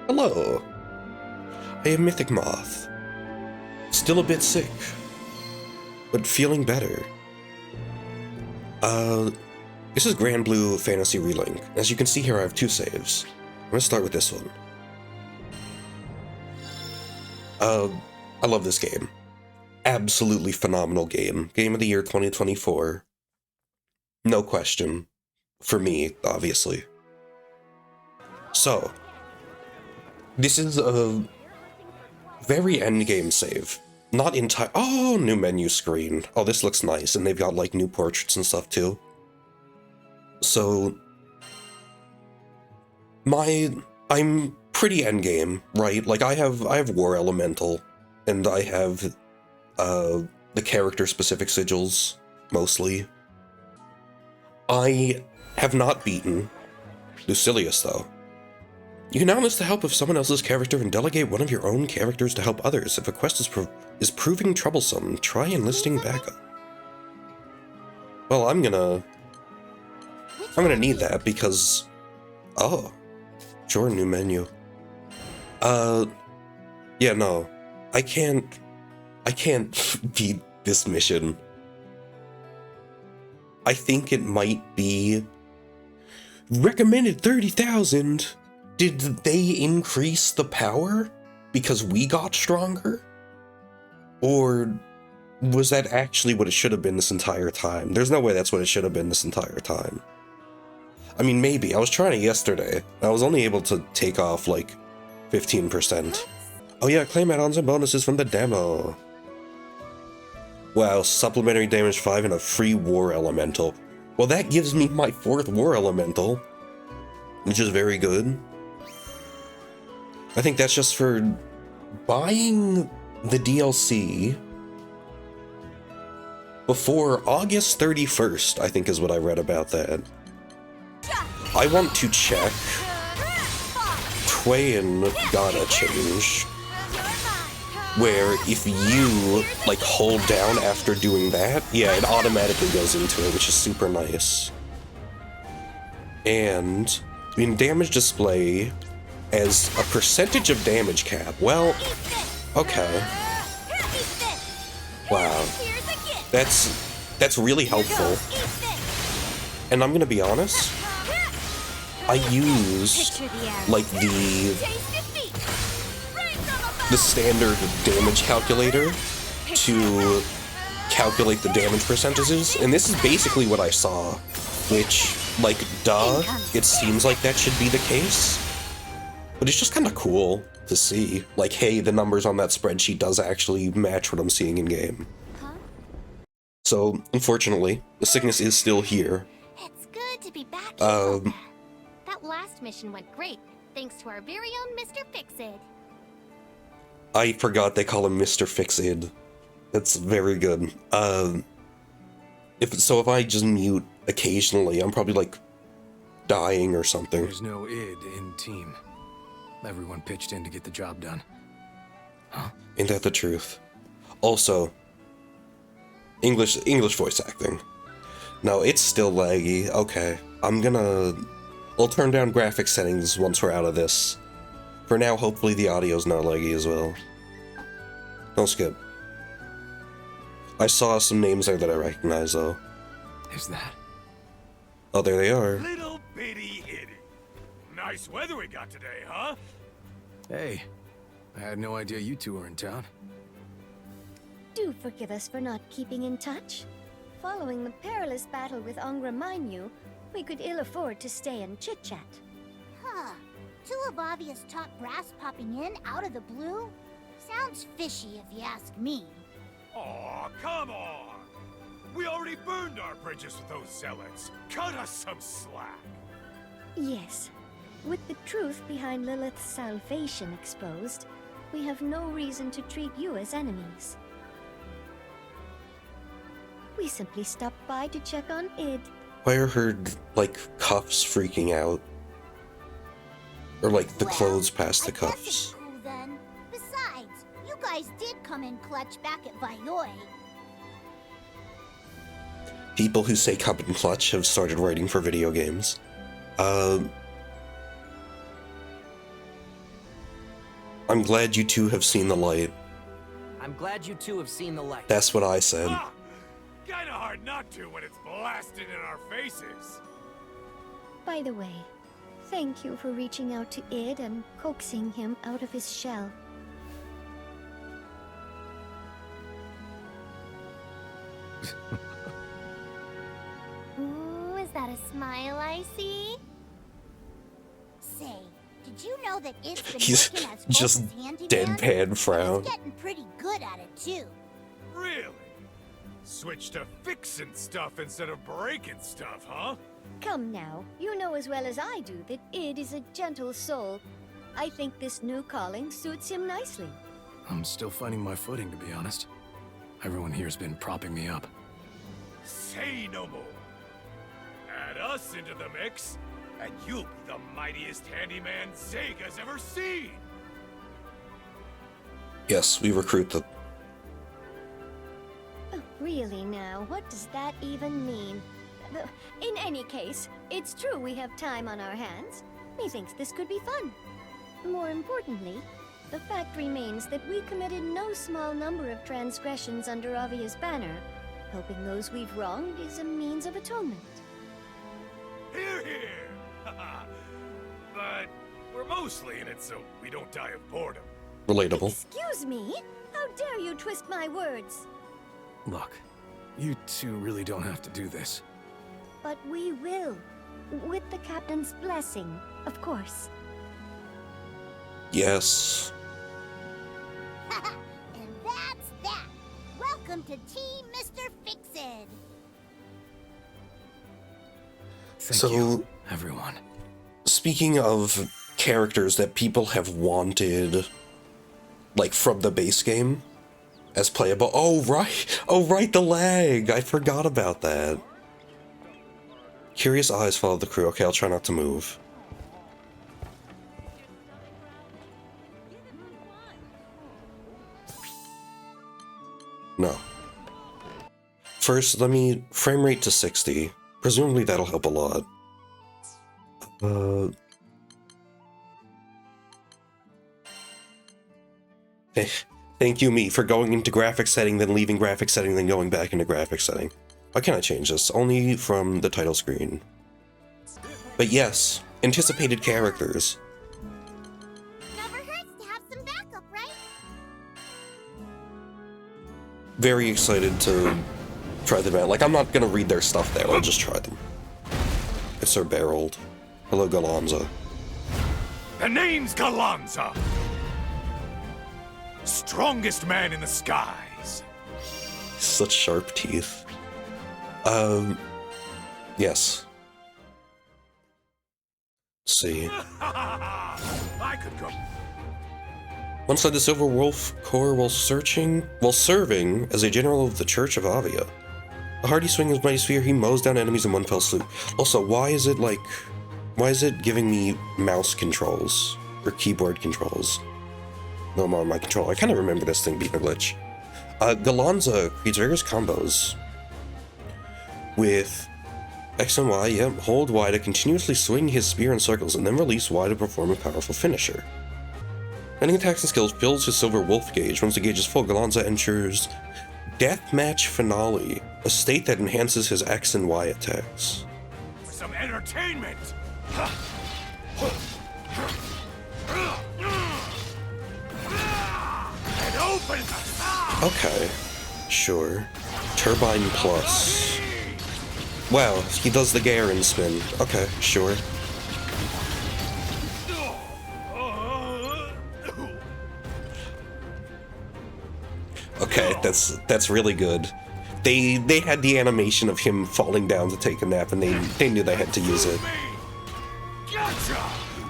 Hello. I am Mythic Moth. Still a bit sick, but feeling better. This is Granblue Fantasy Relink. As you can see here, I have two saves. I'm gonna start with this one. I love this game. Absolutely phenomenal game. Game of the year 2024. No question. For me, obviously. So, this is a very endgame save. Not entire. Oh, new menu screen. Oh, this looks nice, and they've got like new portraits and stuff too. So, I'm pretty endgame, right? Like I have War Elemental, and I have the character specific sigils mostly. I have not beaten Lucilius though. You can now enlist the help of someone else's character and delegate one of your own characters to help others. If a quest is proving troublesome, try enlisting backup. Well, I'm gonna need that because, oh, sure, new menu. Yeah, no, I can't beat this mission. I think it might be recommended 30,000. Did they increase the power because we got stronger? Or was that actually what it should have been this entire time? There's no way that's what it should have been this entire time. I mean, maybe. I was trying it yesterday. I was only able to take off like 15%. Oh yeah, claim add-ons and bonuses from the demo. Wow, supplementary damage 5 and a free War Elemental. Well, that gives me my 4th War Elemental, which is very good. I think that's just for buying the DLC before August 31st, I think is what I read about that. I want to check Twain got a change where if you like hold down after doing that, yeah, it automatically goes into it, which is super nice. And in damage display as a percentage of damage cap. Well, okay. Wow. That's really helpful. And I'm gonna be honest, I used like the standard damage calculator to calculate the damage percentages, and this is basically what I saw, which, like, duh, it seems like that should be the case, but it's just kind of cool to see, like, hey, the numbers on that spreadsheet does actually match what I'm seeing in game. So, unfortunately, the sickness is still here. It's good to be back. That last mission went great, thanks to our very own Mr. Fix-It. I forgot they call him Mr. Fix-It. That's very good. If I just mute occasionally, I'm probably like dying or something. There's no id in team. Everyone pitched in to get the job done. Huh? Ain't that the truth? Also, English voice acting. No, it's still laggy. Okay, I'll turn down graphic settings once we're out of this. For now, hopefully the audio's not laggy as well. Don't skip. I saw some names there that I recognize, though. Who's that? Oh, there they are. Little bitty itty. Nice weather we got today, huh? Hey, I had no idea you two were in town. Do forgive us for not keeping in touch. Following the perilous battle with Angra Mainyu, we could ill afford to stay and chit-chat. Huh. Two of obvious top brass popping in out of the blue? Sounds fishy if you ask me. Aw, come on! We already burned our bridges with those zealots. Cut us some slack. Yes. With the truth behind Lilith's salvation exposed, we have no reason to treat you as enemies. We simply stopped by to check on Id. Why are her, like, cuffs freaking out? Or, like, the clothes past the I guess cuffs. it's cool then. Besides, you guys did come in clutch back at Vayoi. People who say come in clutch have started writing for video games. I'm glad you two have seen the light. I'm glad you two have seen the light. That's what I said. Ah, kinda hard not to when it's blasted in our faces. By the way, thank you for reaching out to Id and coaxing him out of his shell. Ooh, is that a smile I see? Say, did you know that it's been He's working as just Fulton's handyman? deadpan frown. He's getting pretty good at it too. Really? Switch to fixing stuff instead of breaking stuff, huh? Come now, you know as well as I do that Id is a gentle soul. I think this new calling suits him nicely. I'm still finding my footing, to be honest. Everyone here's been propping me up. Say no more. Add us into the mix, and you'll be the mightiest handyman Sega's ever seen. Yes, we recruit the... Oh, really now, what does that even mean? In any case, it's true we have time on our hands. Methinks this could be fun. More importantly, the fact remains that we committed no small number of transgressions under Avia's banner. Helping those we've wronged is a means of atonement. Hear, hear! But we're mostly in it so we don't die of boredom. Relatable. Excuse me? How dare you twist my words? Look, you two really don't have to do this. But we will. With the captain's blessing, of course. Yes. And that's that. Welcome to Team Mr. Fix-It. Thank you, everyone. Speaking of characters that people have wanted, like from the base game, as playable. Oh right, the lag. I forgot about that. Curious eyes follow the crew. Okay, I'll try not to move. No. First, let me frame rate to 60. Presumably that'll help a lot. Thank you, me, for going into graphics setting, then leaving graphics setting, then going back into graphics setting. Why can't I change this? Only from the title screen. But yes, anticipated characters. Never hurts to have some backup, right? Very excited to try them out. Like, I'm not gonna read their stuff there, I'll just try them. It's Sir Barreled. Hello, Galanza. The name's Galanza. Strongest man in the skies. Such sharp teeth. Yes. Let's see. I could go. Once led the Silver Wolf Corps while serving as a general of the Church of Avia. A hardy swing of his mighty spear, he mows down enemies in one fell swoop. Also, why is it giving me mouse controls? Or keyboard controls? No more on my controller. I kind of remember this thing being a glitch. Galanza creates various combos with X and Y, hold Y to continuously swing his spear in circles, and then release Y to perform a powerful finisher. Ending attacks and skills builds his Silver Wolf gauge. Once the gauge is full, Galanza enters Deathmatch Finale, a state that enhances his X and Y attacks. For some entertainment. And open. Okay, sure. Turbine Plus. Wow, he does the Garen spin. Okay, sure. Okay, that's really good. They had the animation of him falling down to take a nap, and they knew they had to use it. Gotcha.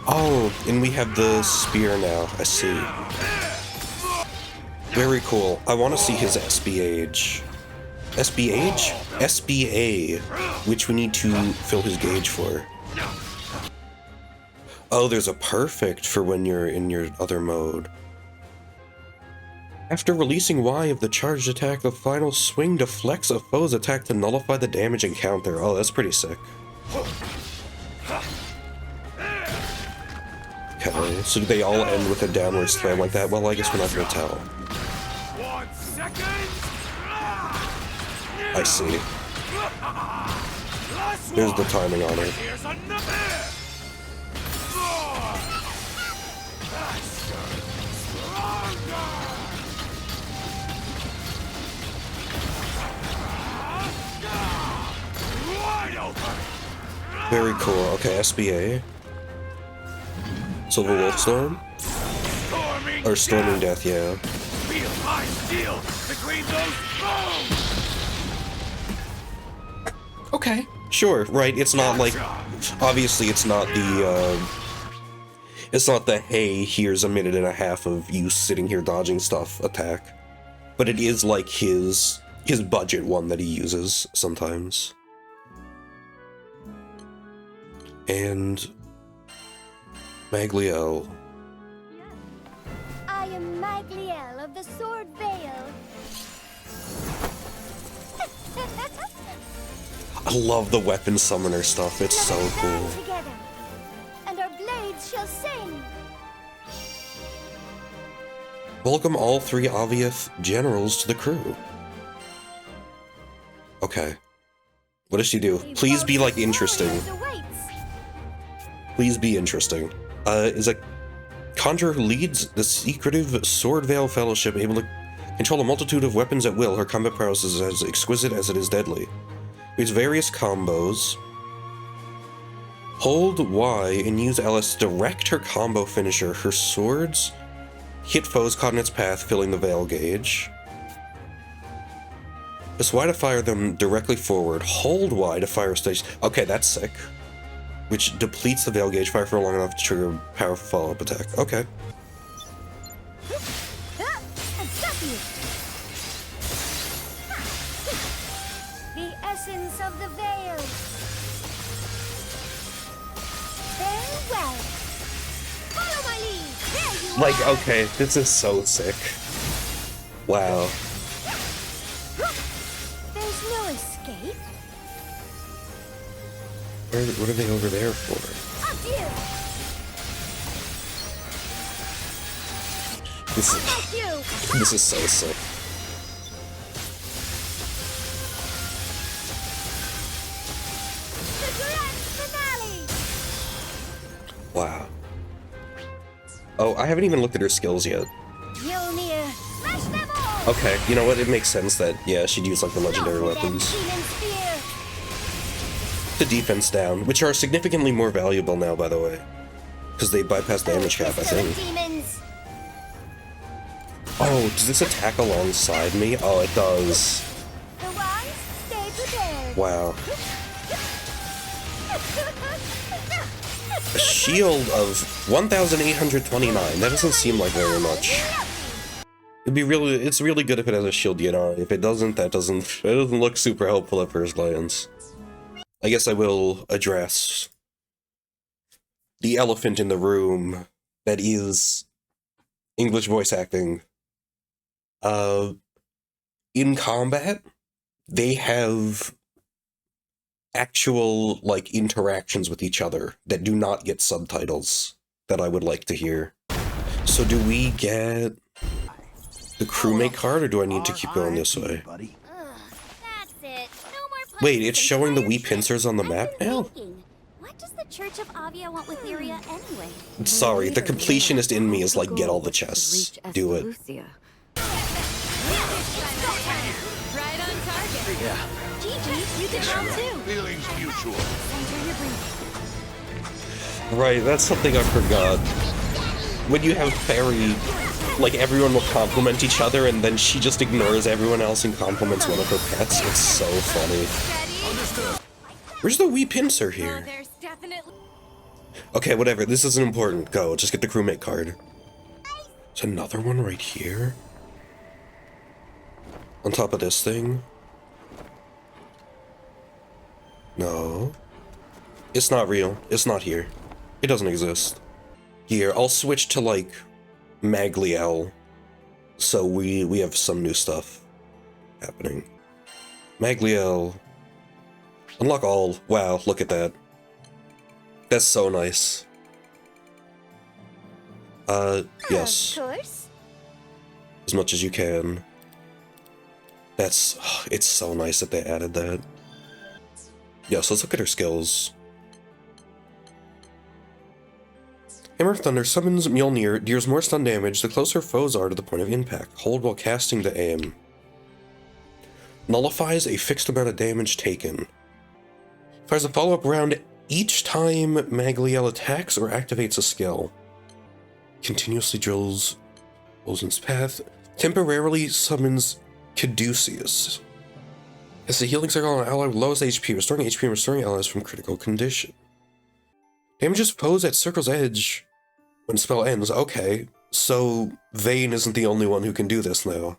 Oh, and we have the spear now. I see. Very cool. I want to see his SBH. SBH? SBA, which we need to fill his gauge for. Oh, there's a perfect for when you're in your other mode. After releasing Y of the charged attack, the final swing deflects a foe's attack to nullify the damage and counter. Oh, that's pretty sick. Okay, so do they all end with a downward slam like that? Well, I guess we're not gonna tell. 1 second. I see. There's the timing on it. Here's another. More. Faster. Stronger. Wide open. Very cool. Okay, SBA. Silver Wolf Storm? Storming Or Storming Death, yeah. Feel my steel between those bones. Okay. Sure, right, it's not like... Obviously, it's not the, it's not the, hey, here's a minute and a half of you sitting here dodging stuff attack. But it is like his budget one that he uses sometimes. And... Magliel. I am Magliel of the Sword Veil. I love the weapon summoner stuff, it's so Let us cool. stand together, and our blades shall sing. Welcome all 3 Aviath generals to the crew. Okay. What does she do? Please be, like, interesting. Please be interesting. Is a conjurer who leads the secretive Sword Veil Fellowship, able to control a multitude of weapons at will. Her combat prowess is as exquisite as it is deadly. Use various combos. Hold Y and use LS to direct her combo finisher. Her swords hit foes caught in its path, filling the Veil gauge. Press Y to fire them directly forward. Hold Y to fire stage. Okay, that's sick. Which depletes the Veil gauge. Fire for long enough to trigger a powerful follow-up attack. Okay. The essence of the veil. Farewell. Follow my lead. There you are. Like, okay, this is so sick. Wow. There's no escape. What are they over there for? Adieu. This is so sick. The grand finale. Wow. Oh, I haven't even looked at her skills yet. Mjolnir, smash them all. Okay, you know what? It makes sense that, yeah, she'd use, like, the legendary weapons. Demon spear. The defense down, which are significantly more valuable now, by the way. Because they bypass damage cap, I think. Demons. Oh, does this attack alongside me? Oh, it does. The wise, stay prepared. Wow. A shield of 1,829. That doesn't seem like very much. It's really good if it has a shield DNR. If it doesn't, it doesn't look super helpful at first glance. I guess I will address the elephant in the room that is English voice acting. In combat, they have actual, like, interactions with each other that do not get subtitles that I would like to hear. So do we get the crewmate card, or do I need to keep going this way? Ugh, that's it. No more Wait, it's showing the wee pincers on the map now? What does the Church of Avia want with Lyria anyway? Sorry, the completionist in me is like, get all the chests. Do it. Right on target. Yeah. Gigi, you can help too. Feelings mutual. Center your breathing. Right, that's something I forgot. When you have Fairy, like, everyone will compliment each other, and then she just ignores everyone else and compliments one of her pets. It's so funny. Where's the wee pincer here? There's definitely. Okay, whatever. This isn't important. Go. Just get the crewmate card. There's another one right here. On top of this thing. No. It's not real. It's not here. It doesn't exist. Here, I'll switch to, like, Magliel. So we have some new stuff happening. Magliel. Unlock all. Wow, look at that. That's so nice. Yes. Of course. As much as you can. It's so nice that they added that. Yeah, so let's look at her skills. Hammer of Thunder summons Mjolnir, deals more stun damage the closer foes are to the point of impact. Hold while casting to aim. Nullifies a fixed amount of damage taken. Fires a follow-up round each time Magliel attacks or activates a skill. Continuously drills Olsen's path. Temporarily summons Caduceus. As a healing circle on an ally with lowest HP, restoring HP and restoring allies from critical condition. Damages foes at circle's edge when spell ends. Okay, so Vayne isn't the only one who can do this now.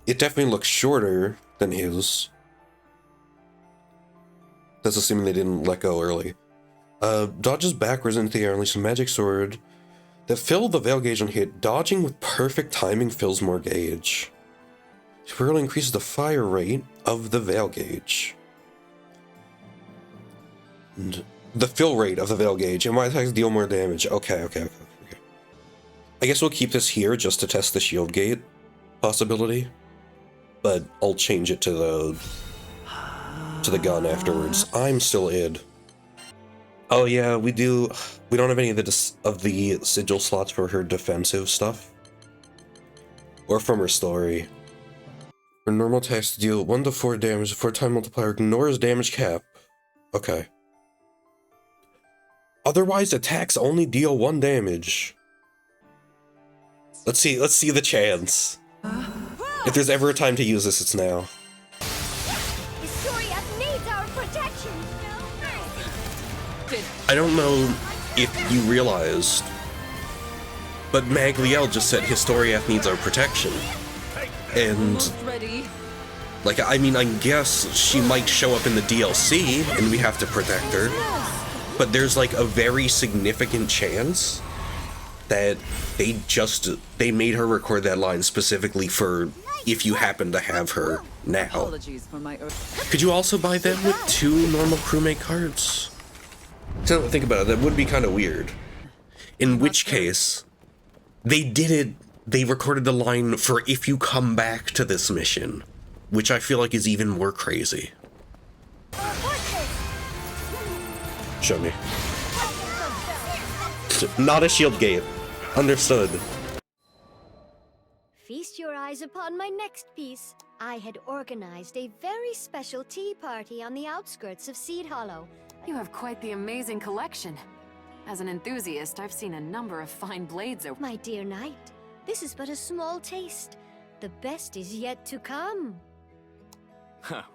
It definitely looks shorter than his. That's assuming they didn't let go early. Dodges backwards into the air, unleashing a magic sword that fill the veil gauge on hit. Dodging with perfect timing fills more gauge. Temporarily increases the fire rate of the veil gauge. And the fill rate of the veil gauge, and my attacks deal more damage. Okay. I guess we'll keep this here just to test the shield gate possibility, but I'll change it to the gun afterwards. I'm still id. Oh yeah, we don't have any of the sigil slots for her defensive stuff, or from her story. Her normal attacks deal 1 to 4 damage. 4-time multiplier ignores damage cap. Okay. Otherwise, attacks only deal 1 damage. Let's see the chance. If there's ever a time to use this, it's now. Historia needs our protection. I don't know if you realized, but Magliel just said Historiath needs our protection. And, like, I mean, I guess she might show up in the DLC and we have to protect her. But there's, like, a very significant chance that they made her record that line specifically for if you happen to have her now. Could you also buy them with 2 normal crewmate cards? So think about it, that would be kind of weird. In which case, they recorded the line for if you come back to this mission, which I feel like is even more crazy. Show me. Not a shield gate. Understood. Feast your eyes upon my next piece. I had organized a very special tea party on the outskirts of Seed Hollow. You have quite the amazing collection. As an enthusiast, I've seen a number of fine blades over— My dear knight, this is but a small taste. The best is yet to come.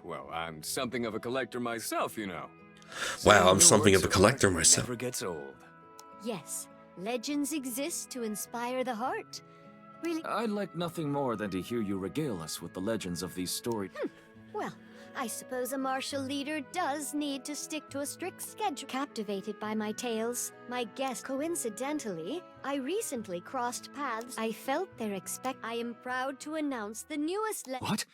Well, I'm something of a collector myself, you know. Wow, I'm something of a collector myself. Never gets old. Yes, legends exist to inspire the heart. Really? I'd like nothing more than to hear you regale us with the legends of these stories. Well, I suppose a martial leader does need to stick to a strict schedule. Captivated by my tales, my guest, coincidentally, I recently crossed paths. I felt their I am proud to announce the newest What?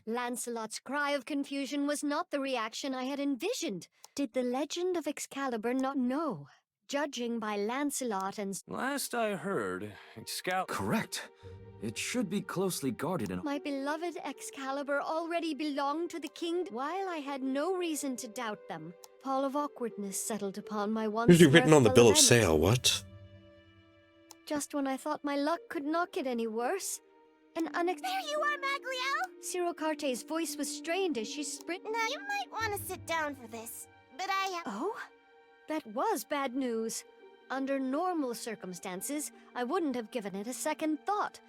Lancelot's cry of confusion was not the reaction I had envisioned. Did the legend of Excalibur not know? Judging by Lancelot and Last I heard, Correct. It should be closely guarded and— my beloved Excalibur already belonged to the king. While I had no reason to doubt them, a pall of awkwardness settled upon my once Usually written on the bill of event. sale, what? Just when I thought my luck could not get any worse, an There you are, Magliel! Ciro Carte's voice was strained as she sprinted. Now, you might want to sit down for this, but I have— Oh? That was bad news. Under normal circumstances, I wouldn't have given it a second thought.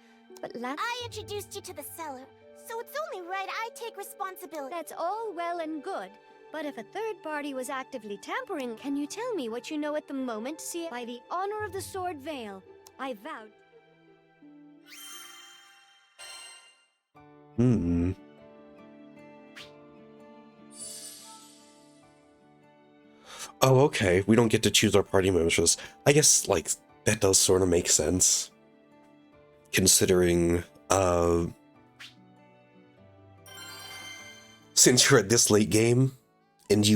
But I introduced you to the cellar, so it's only right I take responsibility. that's all well and good. But if a third party was actively tampering, can you tell me what you know at the moment? See, by the honor of the Sword Veil, I vowed. Oh, okay. We don't get to choose our party members. I guess, like, that does sort of make sense. Considering, since you're at this late game, and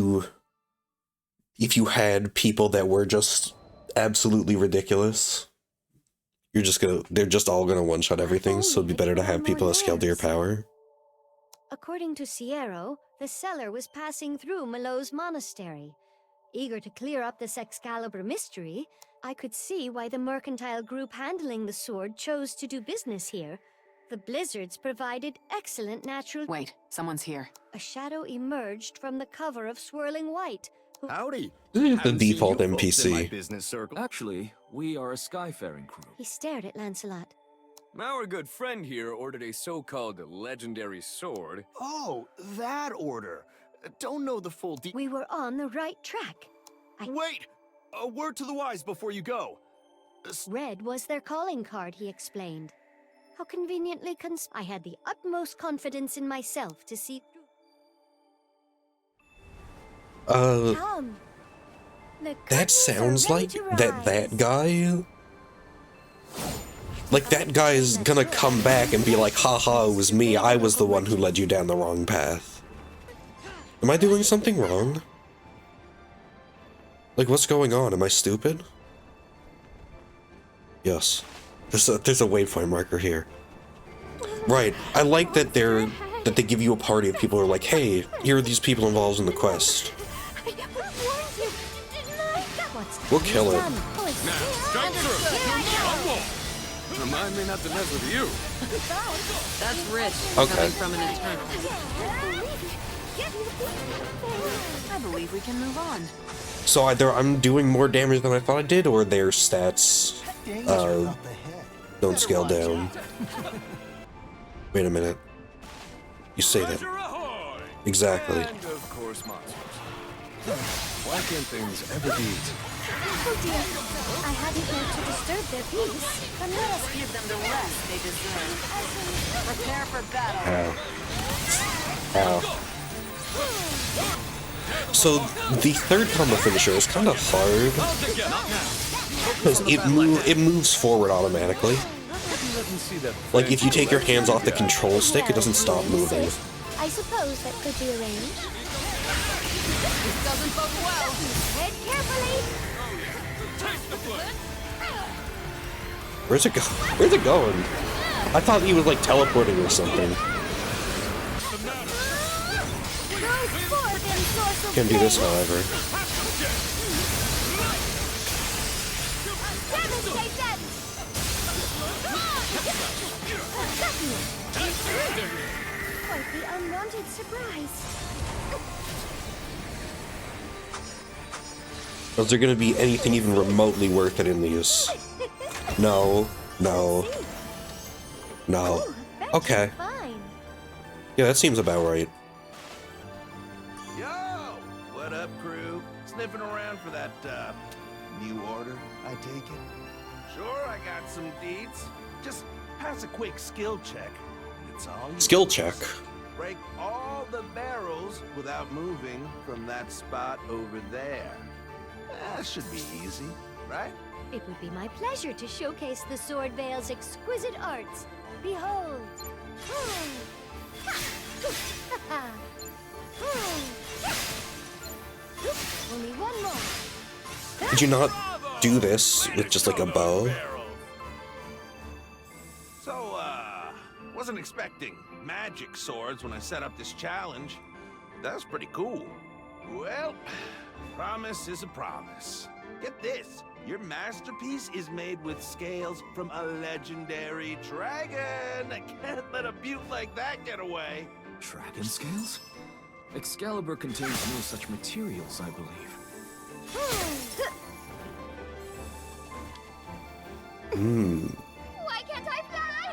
if you had people that were just absolutely ridiculous. They're just all gonna one-shot everything, so it'd be better to have people that scale to your power. According to Sierra, the seller was passing through Melo's monastery. Eager to clear up this Excalibur mystery, I could see why the mercantile group handling the sword chose to do business here. The blizzards provided excellent natural... Wait, someone's here. A shadow emerged from the cover of Swirling White. Howdy. This is the Haven't seen default you folks in my NPC. business circle. Actually, we are a skyfaring crew. He stared at Lancelot. Our good friend here ordered a so-called legendary sword. Oh, that order. Don't know the full We were on the right track. Wait! A word to the wise before you go. Red was their calling card, he explained. How conveniently I had the utmost confidence in myself to see... Come. The that curtains sounds are ready like to that rise. guy... Like, that guy is gonna come back and be like, haha, it was me, I was the one who led you down the wrong path. Am I doing something wrong? Like, what's going on? Am I stupid? Yes. There's a waypoint marker here. Right. I like that they give you a party of people who are like, hey, here are these people involved in the quest. We'll kill it. Remind me not to mess with you. That's rich. Okay. Coming from an eternal. I believe we can move on. So either I'm doing more damage than I thought I did, or their stats don't scale down. Wait a minute. You say that. Exactly. And of course, monsters. Why can't things ever be easy? Oh dear, I hadn't meant to disturb their peace. Unless... Give them the rest they deserve. Prepare for battle. Ow. Ow. So the third combo finisher is kind of hard because it moves forward automatically. Like if you take your hands off the control stick, it doesn't stop moving. I suppose that could be arranged. This doesn't bode well. Tread carefully. Where's it go? Where's it going? I thought he was like teleporting or something. Can't do this, however. Quite the unwanted surprise. Is there gonna be anything even remotely worth it in these? No. No. No. Okay. Fine. Yeah, that seems about right. Yo! What up, crew? Sniffing around for that, new order, I take it? Sure, I got some deeds. Just pass a quick skill check. It's all you Skill check. break all the barrels without moving from that spot over there. That should be easy, right? It would be my pleasure to showcase the Sword Veil's exquisite arts. Behold. Only one more. Could you not do this with just like a bow? So, wasn't expecting magic swords when I set up this challenge. That's pretty cool. Well, promise is a promise. Get this, your masterpiece is made with scales from a legendary dragon. I can't let a beaut like that get away. Dragon scales? Excalibur contains no such materials, I believe. Why can't I fly?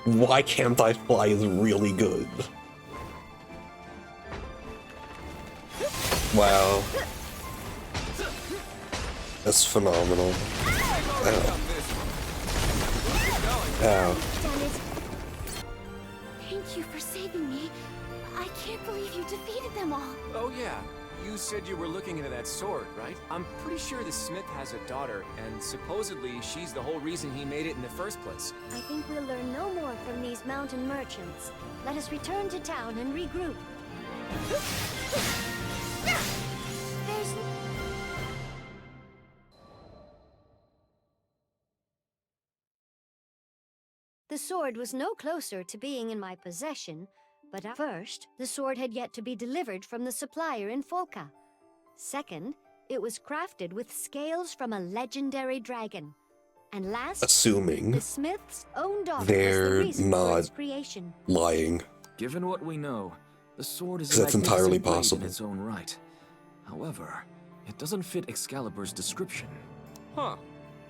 Why can't I fly is really good. Wow. That's phenomenal. Ow. Ow. Damn it. Thank you for saving me. I can't believe you defeated them all. Oh yeah, you said you were looking into that sword, right? I'm pretty sure the smith has a daughter, and supposedly she's the whole reason he made it in the first place. I think we'll learn no more from these mountain merchants. Let us return to town and regroup. There's... The sword was no closer to being in my possession, but at first, the sword had yet to be delivered from the supplier in Folka. Second, it was crafted with scales from a legendary dragon. And last, Assuming the smith's own daughter they're was the reason for not its creation. lying. Given what we know, the sword is a That's entirely magnificent blade possible. in its own right. However, it doesn't fit Excalibur's description. Huh.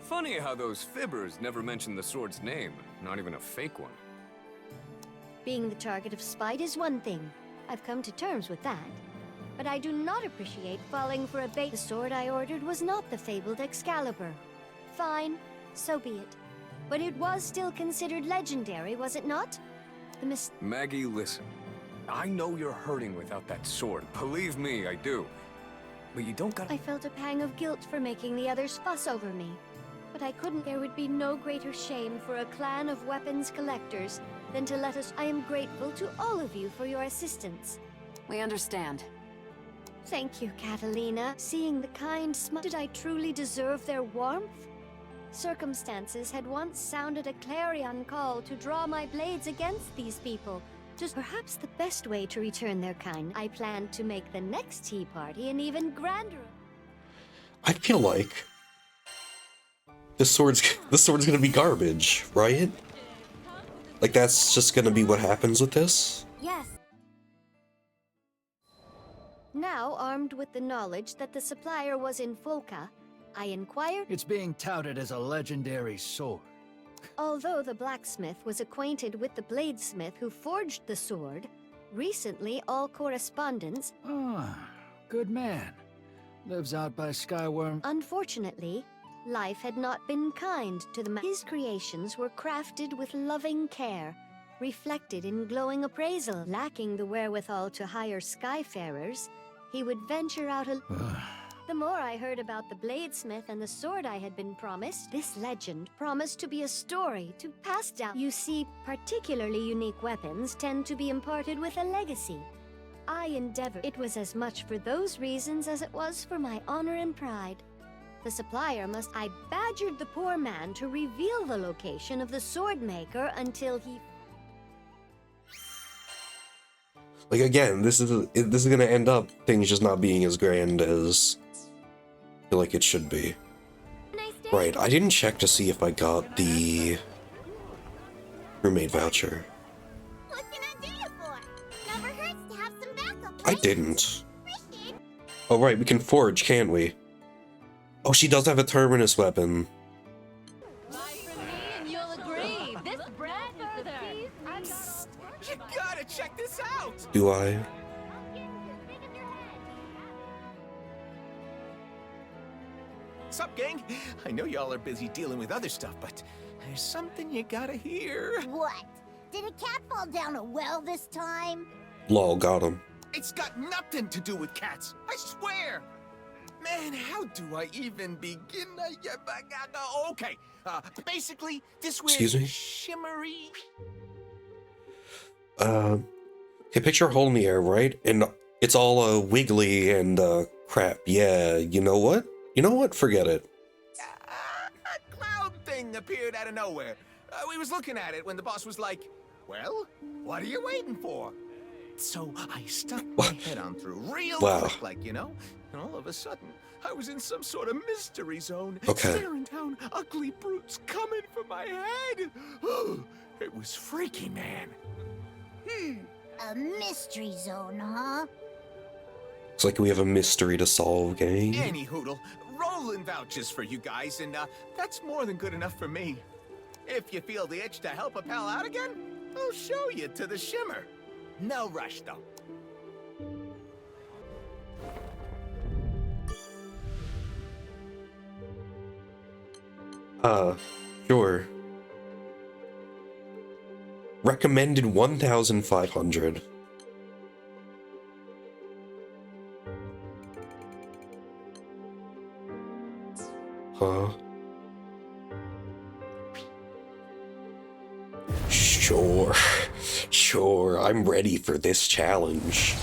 Funny how those fibbers never mention the sword's name, not even a fake one. Being the target of spite is one thing. I've come to terms with that. But I do not appreciate falling for a bait. The sword I ordered was not the fabled Excalibur. Fine, so be it. But it was still considered legendary, was it not? Maggie, listen. I know you're hurting without that sword. Believe me, I do. But you don't gotta— I felt a pang of guilt for making the others fuss over me. But I couldn't. There would be no greater shame for a clan of weapons collectors than to let us— I am grateful to all of you for your assistance. We understand. Thank you, Catalina. Seeing the kind smile, did I truly deserve their warmth? Circumstances had once sounded a clarion call to draw my blades against these people. Just perhaps the best way to return their kind. I planned to make the next tea party an even grander. I feel like this sword's gonna be garbage, right? Like that's just gonna be what happens with this? Yes. Now, armed with the knowledge that the supplier was in Folka, I inquired. It's being touted as a legendary sword. Although the blacksmith was acquainted with the bladesmith who forged the sword, recently all correspondence— Ah, good man. Lives out by Skyworm. Unfortunately, life had not been kind to the man. His creations were crafted with loving care, reflected in glowing appraisal. Lacking the wherewithal to hire skyfarers, he would venture out a— The more I heard about the bladesmith and the sword I had been promised, this legend promised to be a story to pass down. You see, particularly unique weapons tend to be imparted with a legacy. I endeavored. It was as much for those reasons as it was for my honor and pride. The supplier must— I badgered the poor man to reveal the location of the sword maker until he— Like again, this is gonna end up things just not being as grand as I feel like it should be. Right, I didn't check to see if I got the roommate voucher. What can I do you for? Never hurts to have some backup. I didn't. Oh right, we can forge, can't we? Oh, she does have a terminus weapon. You gotta check this out! Do I? Sup, gang? I know y'all are busy dealing with other stuff, but there's something you gotta hear. What? Did a cat fall down a well this time? Lol, got him. It's got nothing to do with cats, I swear! Man, how do I even begin? Okay, basically, this weird Excuse me? shimmery... Okay, picture a hole in the air, right? And it's all wiggly and crap. Yeah, you know what? You know what? Forget it. A cloud thing appeared out of nowhere. We was looking at it when the boss was like, well, what are you waiting for? So I stuck my head on through real quick, like, you know? And all of a sudden, I was in some sort of mystery zone, staring down ugly brutes coming for my head. It was freaky, man. A mystery zone, huh? It's like we have a mystery to solve, gang. Any hoodle, rolling vouchers for you guys, and that's more than good enough for me. If you feel the itch to help a pal out again, I'll show you to the shimmer. No rush, though. Sure. Recommended 1,500. Huh? Sure. Sure, I'm ready for this challenge.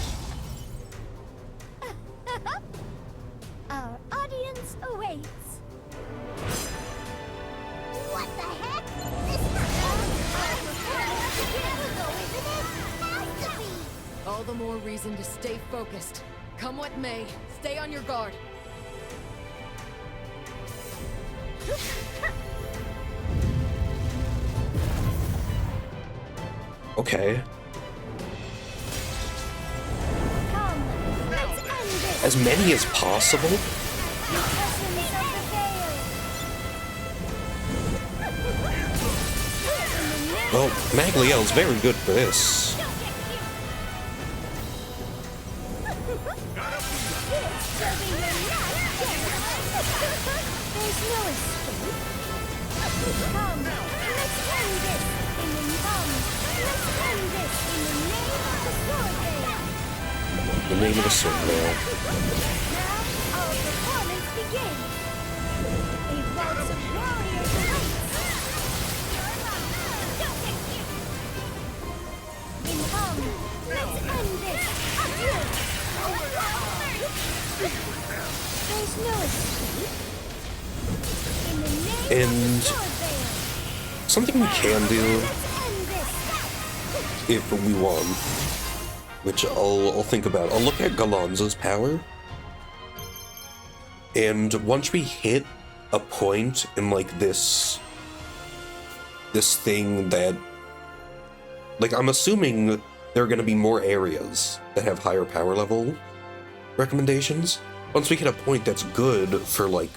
Our audience awaits. What the heck? This All the more reason to stay focused. Come what may, stay on your guard. Okay. Come, let's end this. As many as possible? The essence of the veil. Well, Magliel's very good for this. There's no escape. Come, let's end this. Let's end this in the name of the sword veil. The name of the sword veil. Now our performance begins. A waltz of warriors awaits. In let's end this. Adieu. There's no escape. In the name of the sword veil. Something we can do if we want, which I'll think about. I'll look at Galonza's power, and once we hit a point in like this thing that, like, I'm assuming there are going to be more areas that have higher power level recommendations. Once we hit a point that's good for like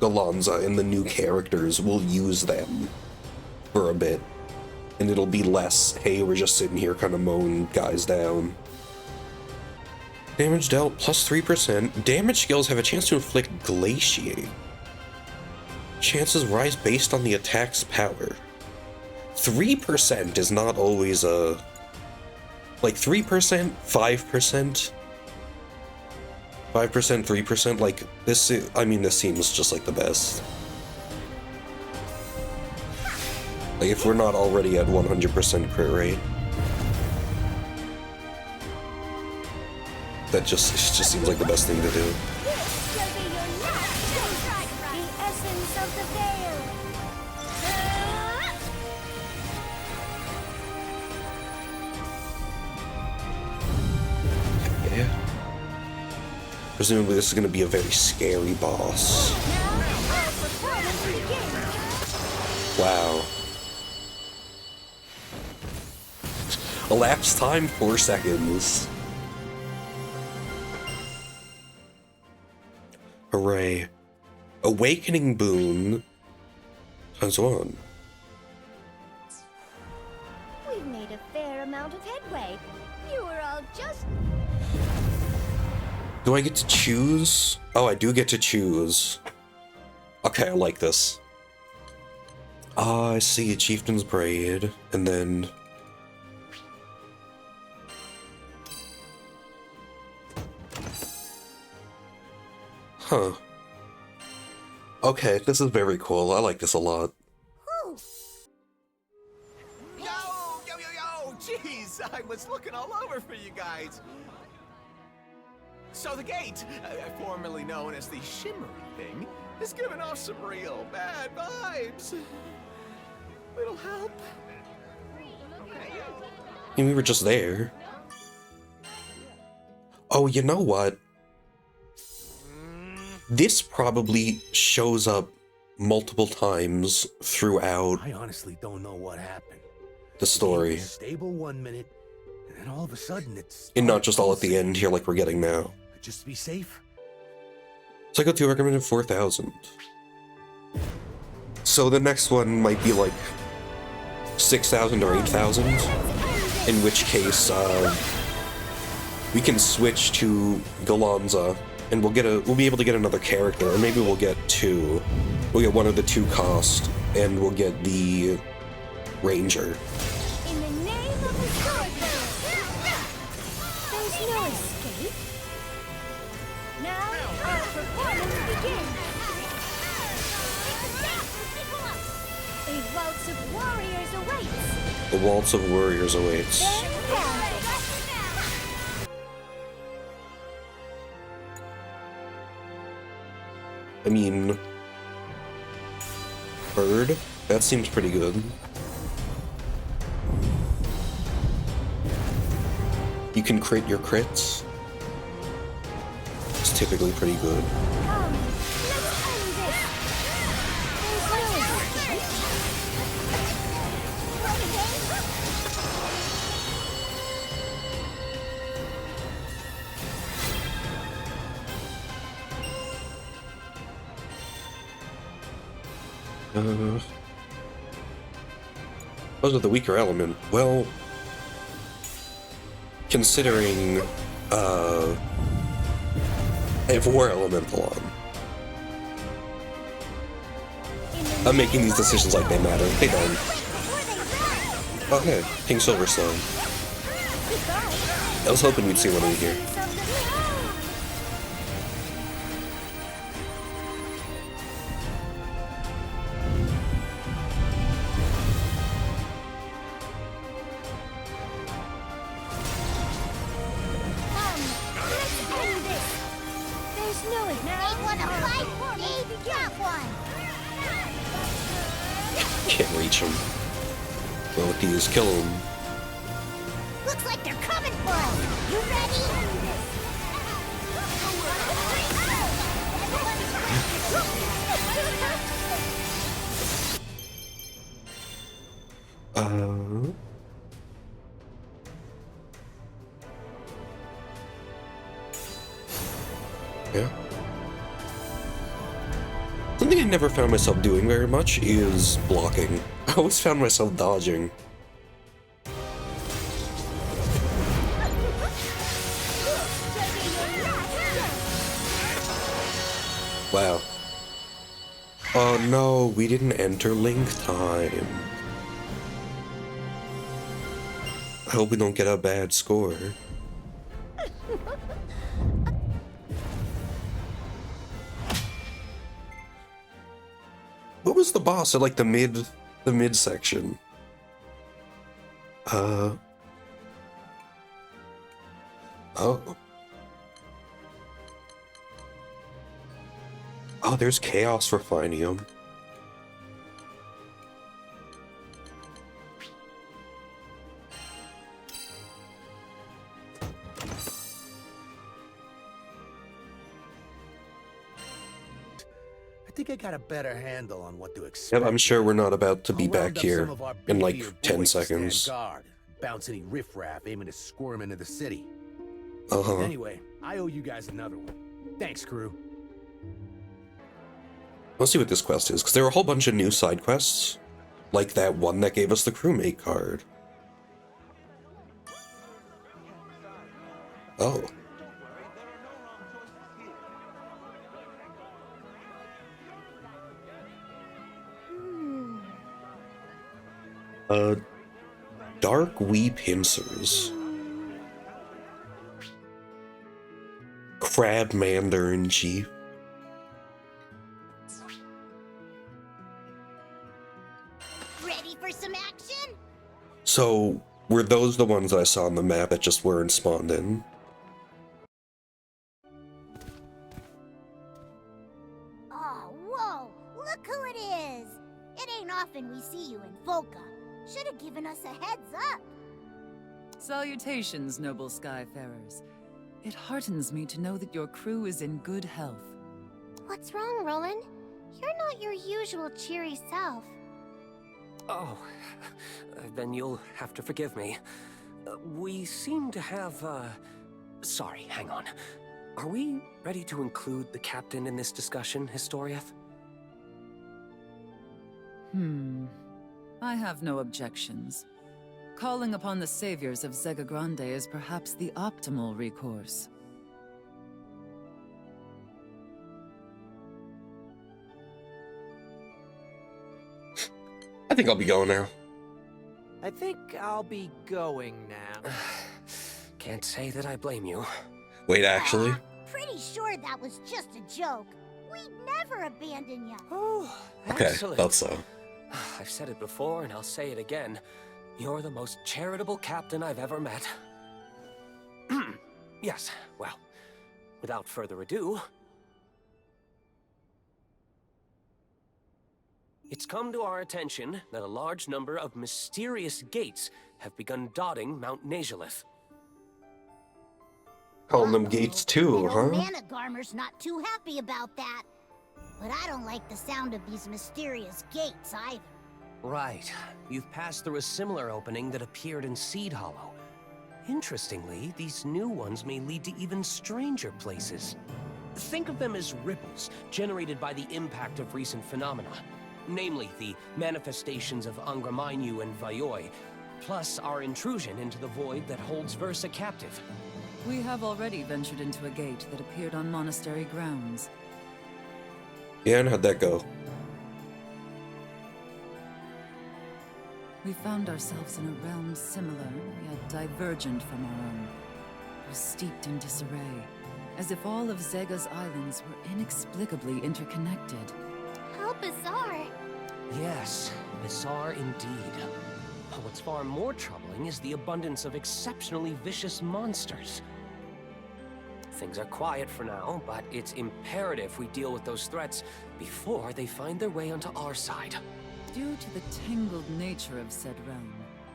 Galonza and the new characters, we'll use them for a bit. And it'll be less, hey, we're just sitting here kind of mowing guys down. Damage dealt, plus 3%. Damage skills have a chance to inflict Glaciate. Chances rise based on the attack's power. 3% is not always a... Like, 3%, 5%? 5%, 3%, like, this, I mean, this seems just like the best. Like, if we're not already at 100% crit rate. That just seems like the best thing to do. The essence of the veil. Yeah. Presumably this is going to be a very scary boss. Wow. Elapsed time 4 seconds. Hooray. Awakening boon times 1. We've made a fair amount of headway. You were all just... Do I get to choose? Oh, I do get to choose. Okay, I like this. Ah, I see. Chieftain's Braid, and then... Huh. Okay, this is very cool. I like this a lot. Yo! Jeez, I was looking all over for you guys. So the gate, formerly known as the Shimmery Thing, is giving off some real bad vibes. Little help? Okay. I mean, we were just there. Oh, you know what? This probably shows up multiple times throughout I honestly don't know what happened. the story. Stable 1 minute, and then all of a sudden it's... And not just all at the end here like we're getting now. Just to be safe. Psycho 2 recommended 4,000. So the next one might be like 6,000 or 8,000. In which case, we can switch to Galonza, and we'll be able to get another character, or maybe we'll get 2. We'll get one of the 2 cost, and we'll get the Ranger. In the name of the sword veil. There's no escape. Now our performance begins. A waltz of warriors awaits. The Waltz of Warriors awaits. I mean, Bird? That seems pretty good. can crit your crits. It's typically pretty good. Those are the weaker element. Well, considering I have War Elemental on. I'm making these decisions like they matter. They don't. Okay, King Silverstone. I was hoping we'd see one in here. Can't reach him. Well, what do you kill him? Looks like they're coming for us. You ready? Yeah. Something I never found myself doing very much is blocking. I always found myself dodging. Wow. Oh no, we didn't enter Link time. I hope we don't get a bad score. What was the boss at like the mid section? Oh. Oh, there's Chaos for finding him. I think I got a better handle on what to expect. Yep, I'm sure we're not about to be I'll round back up here some of our in like beefier 10 boys to seconds. stand guard, bounce any riffraff aiming to squirm into the city. Uh-huh. Anyway, I owe you guys another one. Thanks, crew. Let's see what this quest is, because there are a whole bunch of new side quests, like that one that gave us the crewmate card. Oh. Dark Wee Pincers. Crab Mandarin Chief. Ready for some action? So, were those the ones I saw on the map that just weren't spawned in? Oh, whoa! Look who it is! It ain't often we see you in Volca. Should have given us a heads up. Salutations, noble Skyfarers. It heartens me to know that your crew is in good health. What's wrong, Roland? You're not your usual cheery self. Oh, then you'll have to forgive me. We seem to have, Sorry, hang on. Are we ready to include the captain in this discussion, Historieth? I have no objections. Calling upon the saviors of Zega Grande is perhaps the optimal recourse. I think I'll be going now. I think I'll be going now. Can't say that I blame you. Wait, actually? Pretty sure that was just a joke. We'd never abandon you. Oh, Okay, excellent. thought so. I've said it before and I'll say it again. You're the most charitable captain I've ever met. Yes, well, without further ado, it's come to our attention that a large number of mysterious gates have begun dotting Mount Nazhaleth. Calling them gates too, That huh? old Mana Garmer's not too happy about that. But I don't like the sound of these mysterious gates either. Right. You've passed through a similar opening that appeared in Seed Hollow. Interestingly, these new ones may lead to even stranger places. Think of them as ripples generated by the impact of recent phenomena. Namely, the manifestations of Angramainyu and Vayoi, plus our intrusion into the void that holds Versa captive. We have already ventured into a gate that appeared on monastery grounds. Yeah, and how'd that go? We found ourselves in a realm similar, yet divergent from our own. It was steeped in disarray, as if all of Zega's islands were inexplicably interconnected. How bizarre. Yes, bizarre indeed. But what's far more troubling is the abundance of exceptionally vicious monsters. Things are quiet for now, but it's imperative we deal with those threats before they find their way onto our side. Due to the tangled nature of said realm,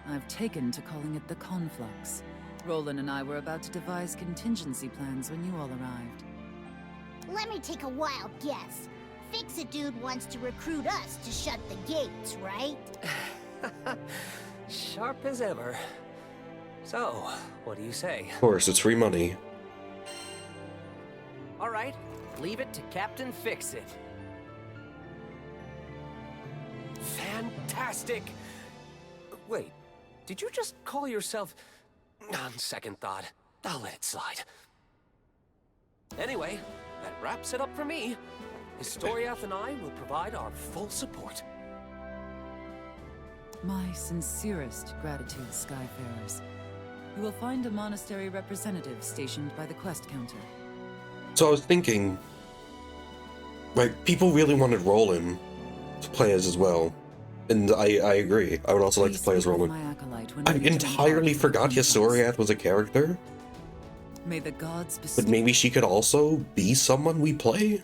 I've taken to calling it the Conflux. Roland and I were about to devise contingency plans when you all arrived. Let me take a wild guess. Fix-It Dude wants to recruit us to shut the gates, right? Sharp as ever. So, what do you say? Of course, it's free money. All right, leave it to Captain Fix-It. Fantastic! Wait, did you just call yourself... On second thought, I'll let it slide. Anyway, that wraps it up for me. Historiath and I will provide our full support. My sincerest gratitude, Skyfarers. You will find a monastery representative stationed by the quest counter. So I was thinking, like, people really wanted Roland to play as well. And I agree. I would also like to play as Roland. I entirely forgot Historiath was a character. May the gods But maybe she could also be someone we play?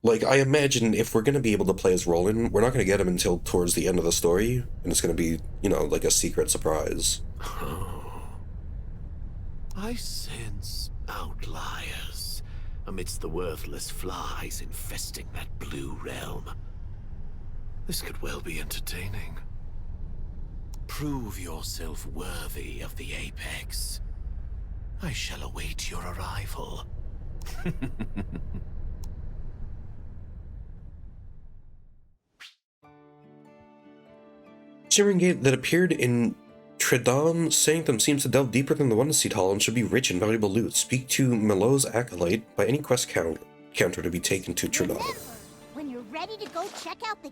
Like, I imagine if we're going to be able to play as Roland, we're not going to get him until towards the end of the story, and it's going to be, you know, like a secret surprise. I sense outliers amidst the worthless flies infesting that blue realm. This could well be entertaining. Prove yourself worthy of the apex. I shall await your arrival. Shimmering Gate that appeared in Tredan Sanctum seems to delve deeper than the one in Seed Hall and should be rich in valuable loot. Speak to Melot's Acolyte by any quest counter to be taken to Tredan. When you're ready to go check out the...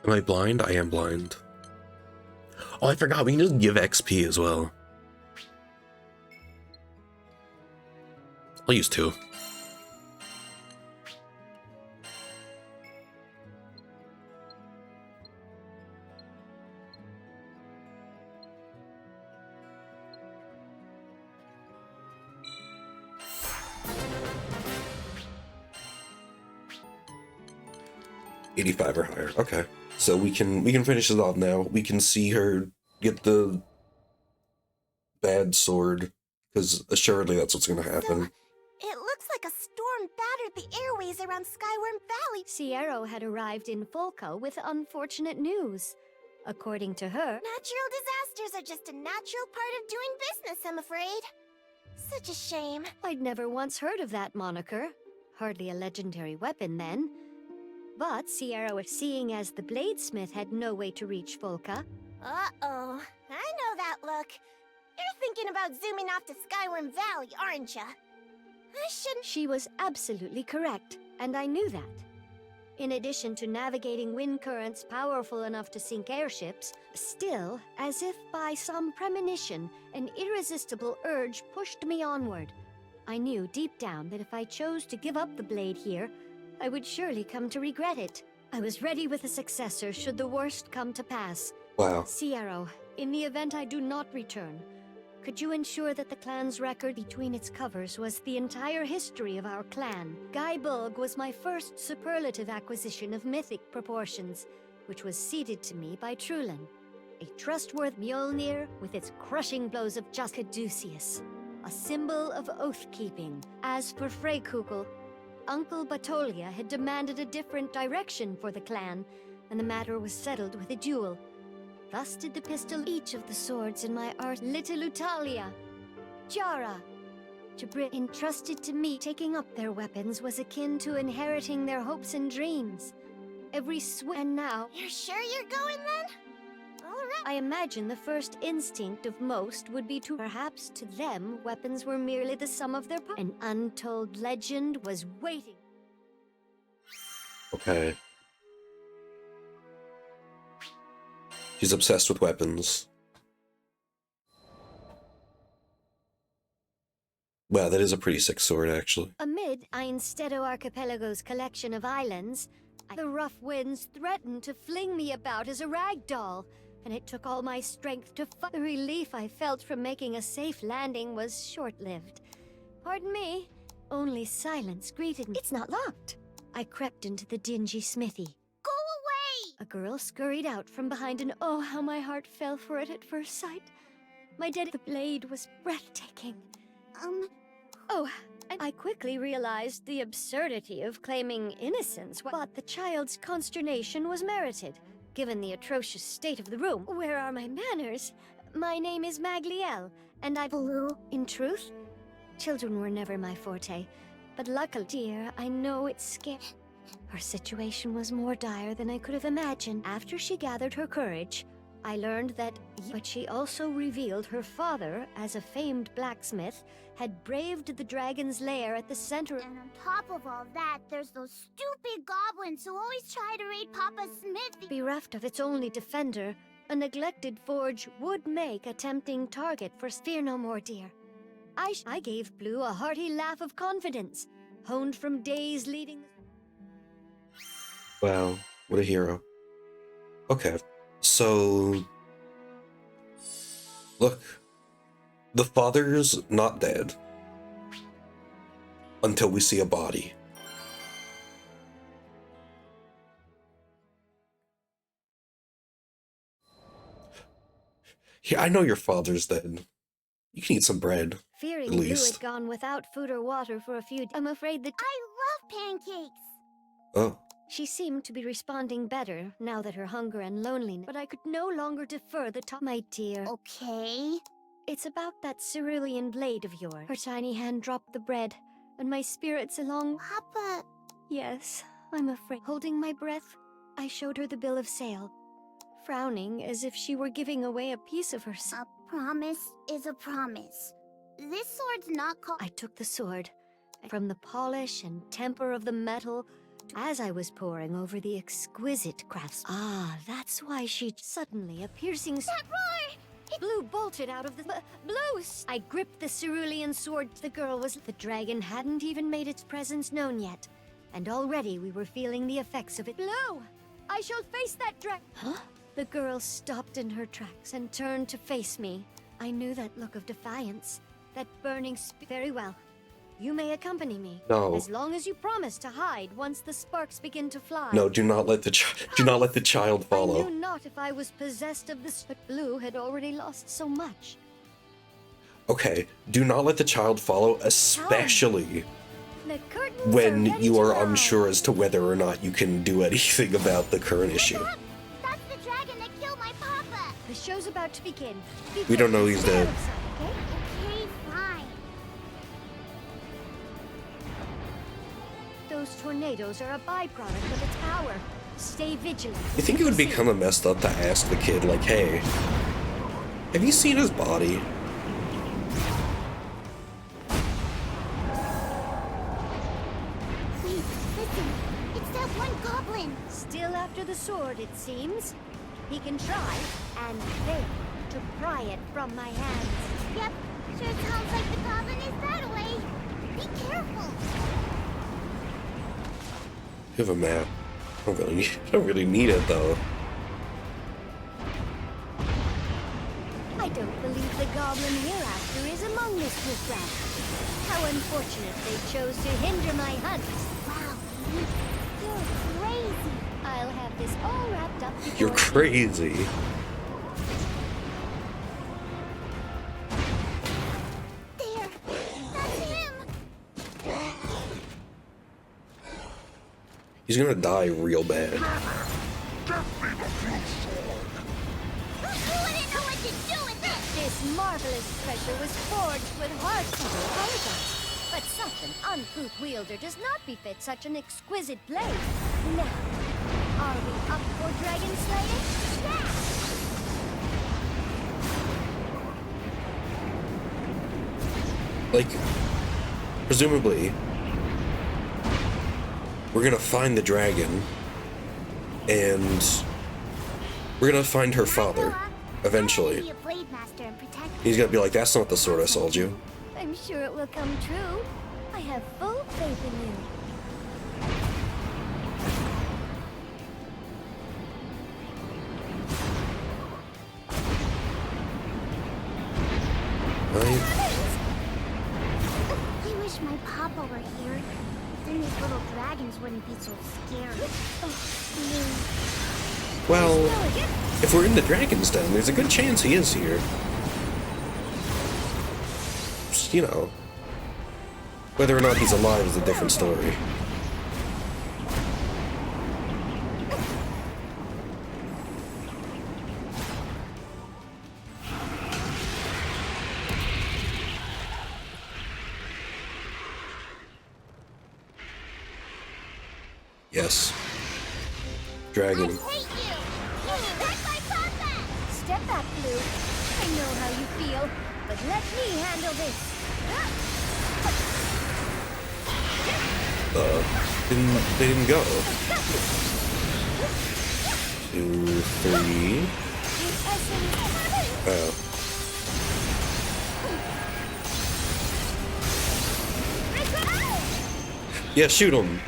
Am I blind? I am blind. Oh, I forgot. We can just give XP as well. I'll use 2. $85 or higher. Okay, so we can finish this off now. We can see her get the bad sword, because assuredly that's what's going to happen. It looks like a storm battered the airways around Skyworm Valley. Sierra had arrived in Folca with unfortunate news. According to her, Natural disasters are just a natural part of doing business, I'm afraid. Such a shame. I'd never once heard of that moniker. Hardly a legendary weapon then. But Sierra, seeing as the bladesmith had no way to reach Folca. Uh-oh. I know that look. You're thinking about zooming off to Skyworm Valley, aren't ya? I shouldn't... She was absolutely correct, and I knew that. In addition to navigating wind currents powerful enough to sink airships, still, as if by some premonition, an irresistible urge pushed me onward. I knew deep down that if I chose to give up the blade here, I would surely come to regret it. I was ready with a successor should the worst come to pass. Wow. Sierra, in the event I do not return, could you ensure that the clan's record between its covers was the entire history of our clan? Guy Bulg was my first superlative acquisition of mythic proportions, which was ceded to me by Trulin. A trustworthy Mjolnir with its crushing blows of just Caduceus, a symbol of oath-keeping. As for Freykugel, Uncle Batolia had demanded a different direction for the clan, and the matter was settled with a duel. Thus did the pistol each of the swords in my art. Little Utalia, Jara, Jabrit entrusted to me. Taking up their weapons was akin to inheriting their hopes and dreams. Every and now... You're sure you're going then? Alright. I imagine the first instinct of most would be to... Perhaps to them, weapons were merely the sum of their parts. An untold legend was waiting. Okay. She's obsessed with weapons. Wow, that is a pretty sick sword, actually. Amid Einstedo Archipelago's collection of islands, the rough winds threatened to fling me about as a rag doll, and it took all my strength to fight. The relief I felt from making a safe landing was short-lived. Pardon me, only silence greeted me. It's not locked. I crept into the dingy smithy. Go away! A girl scurried out from behind, and oh, how my heart fell for it at first sight. The blade was breathtaking. Oh, and I quickly realized the absurdity of claiming innocence, but the child's consternation was merited, given the atrocious state of the room. Where are my manners? My name is Magliel, and I... Blue. In truth, children were never my forte, but luckily, dear, I know it's scary. Her situation was more dire than I could have imagined. After she gathered her courage, I learned that... But she also revealed her father, as a famed blacksmith, had braved the dragon's lair at the center... And on top of all that, there's those stupid goblins who always try to raid Papa's smithy. Bereft of its only defender, a neglected forge would make a tempting target for... Fear no more, dear. I gave Blue a hearty laugh of confidence, honed from days leading... Wow, what a hero. Okay, so... Look, the father's not dead until we see a body. Yeah, I know your father's dead. You can eat some bread. Fearing at Blue least. had gone without food or water for a few days, I'm afraid that... I love pancakes! Oh. She seemed to be responding better now that her hunger and loneliness... But I could no longer defer the top... My dear. Okay. It's about that cerulean blade of yours. Her tiny hand dropped the bread, and my spirits along... Papa... Yes, I'm afraid. Holding my breath, I showed her the bill of sale, frowning as if she were giving away a piece of herself. A promise is a promise. This sword's not called... I took the sword, and from the polish and temper of the metal... As I was poring over the exquisite crafts... Ah, that's why she... Suddenly, a piercing... That roar! Blue bolted out of the... Blue! I gripped the cerulean sword. The girl was... The dragon hadn't even made its presence known yet, and already we were feeling the effects of it. Blue! I shall face that dragon... Huh? The girl stopped in her tracks and turned to face me. I knew that look of defiance, that burning... Very well. You may accompany me. No. As long as you promise to hide once the sparks begin to fly. No, do not let the child follow. I knew not if I was possessed of this, but Blue had already lost so much. Okay, do not let the child follow, especially The curtains when ready you to are rise. unsure as to whether or not you can do anything about the current issue. That's the dragon that killed my papa! The show's about to begin. We don't know he's dead. Okay, fine. Those tornadoes are a byproduct of its power. Stay vigilant. You think it would be kind of messed up to ask the kid, like, hey, have you seen his body? Wait, listen. It's that one goblin. Still after the sword, it seems. He can try, and fail, to pry it from my hands. Yep, sure sounds like the goblin is that way. Be careful. You have a map. I don't really need it, though. I don't believe the goblin hereafter is among this riffraff. How unfortunate they chose to hinder my hunt. Wow, you're crazy. I'll have this all wrapped up before... You're crazy. He's gonna die real bad. You wouldn't know what to do with it! This marvelous treasure was forged with hard-to-do polygons. But such an uncouth wielder does not befit such an exquisite blade. Now, are we up for dragon slaying? Yeah! Like, presumably, we're gonna find the dragon, and we're gonna find her father, eventually. He's gonna be like, that's not the sword I sold you. I'm sure it will come true. I have full faith in you. I wish my papa were here. Then these little dragons wouldn't be so scary. Well, if we're in the dragon's den, there's a good chance he is here. Just, you know, whether or not he's alive is a different story. Yes. Dragon. Step back, Blue. I know how you feel, but let me handle this. They didn't go. 2, 3. Oh. Yeah, shoot him.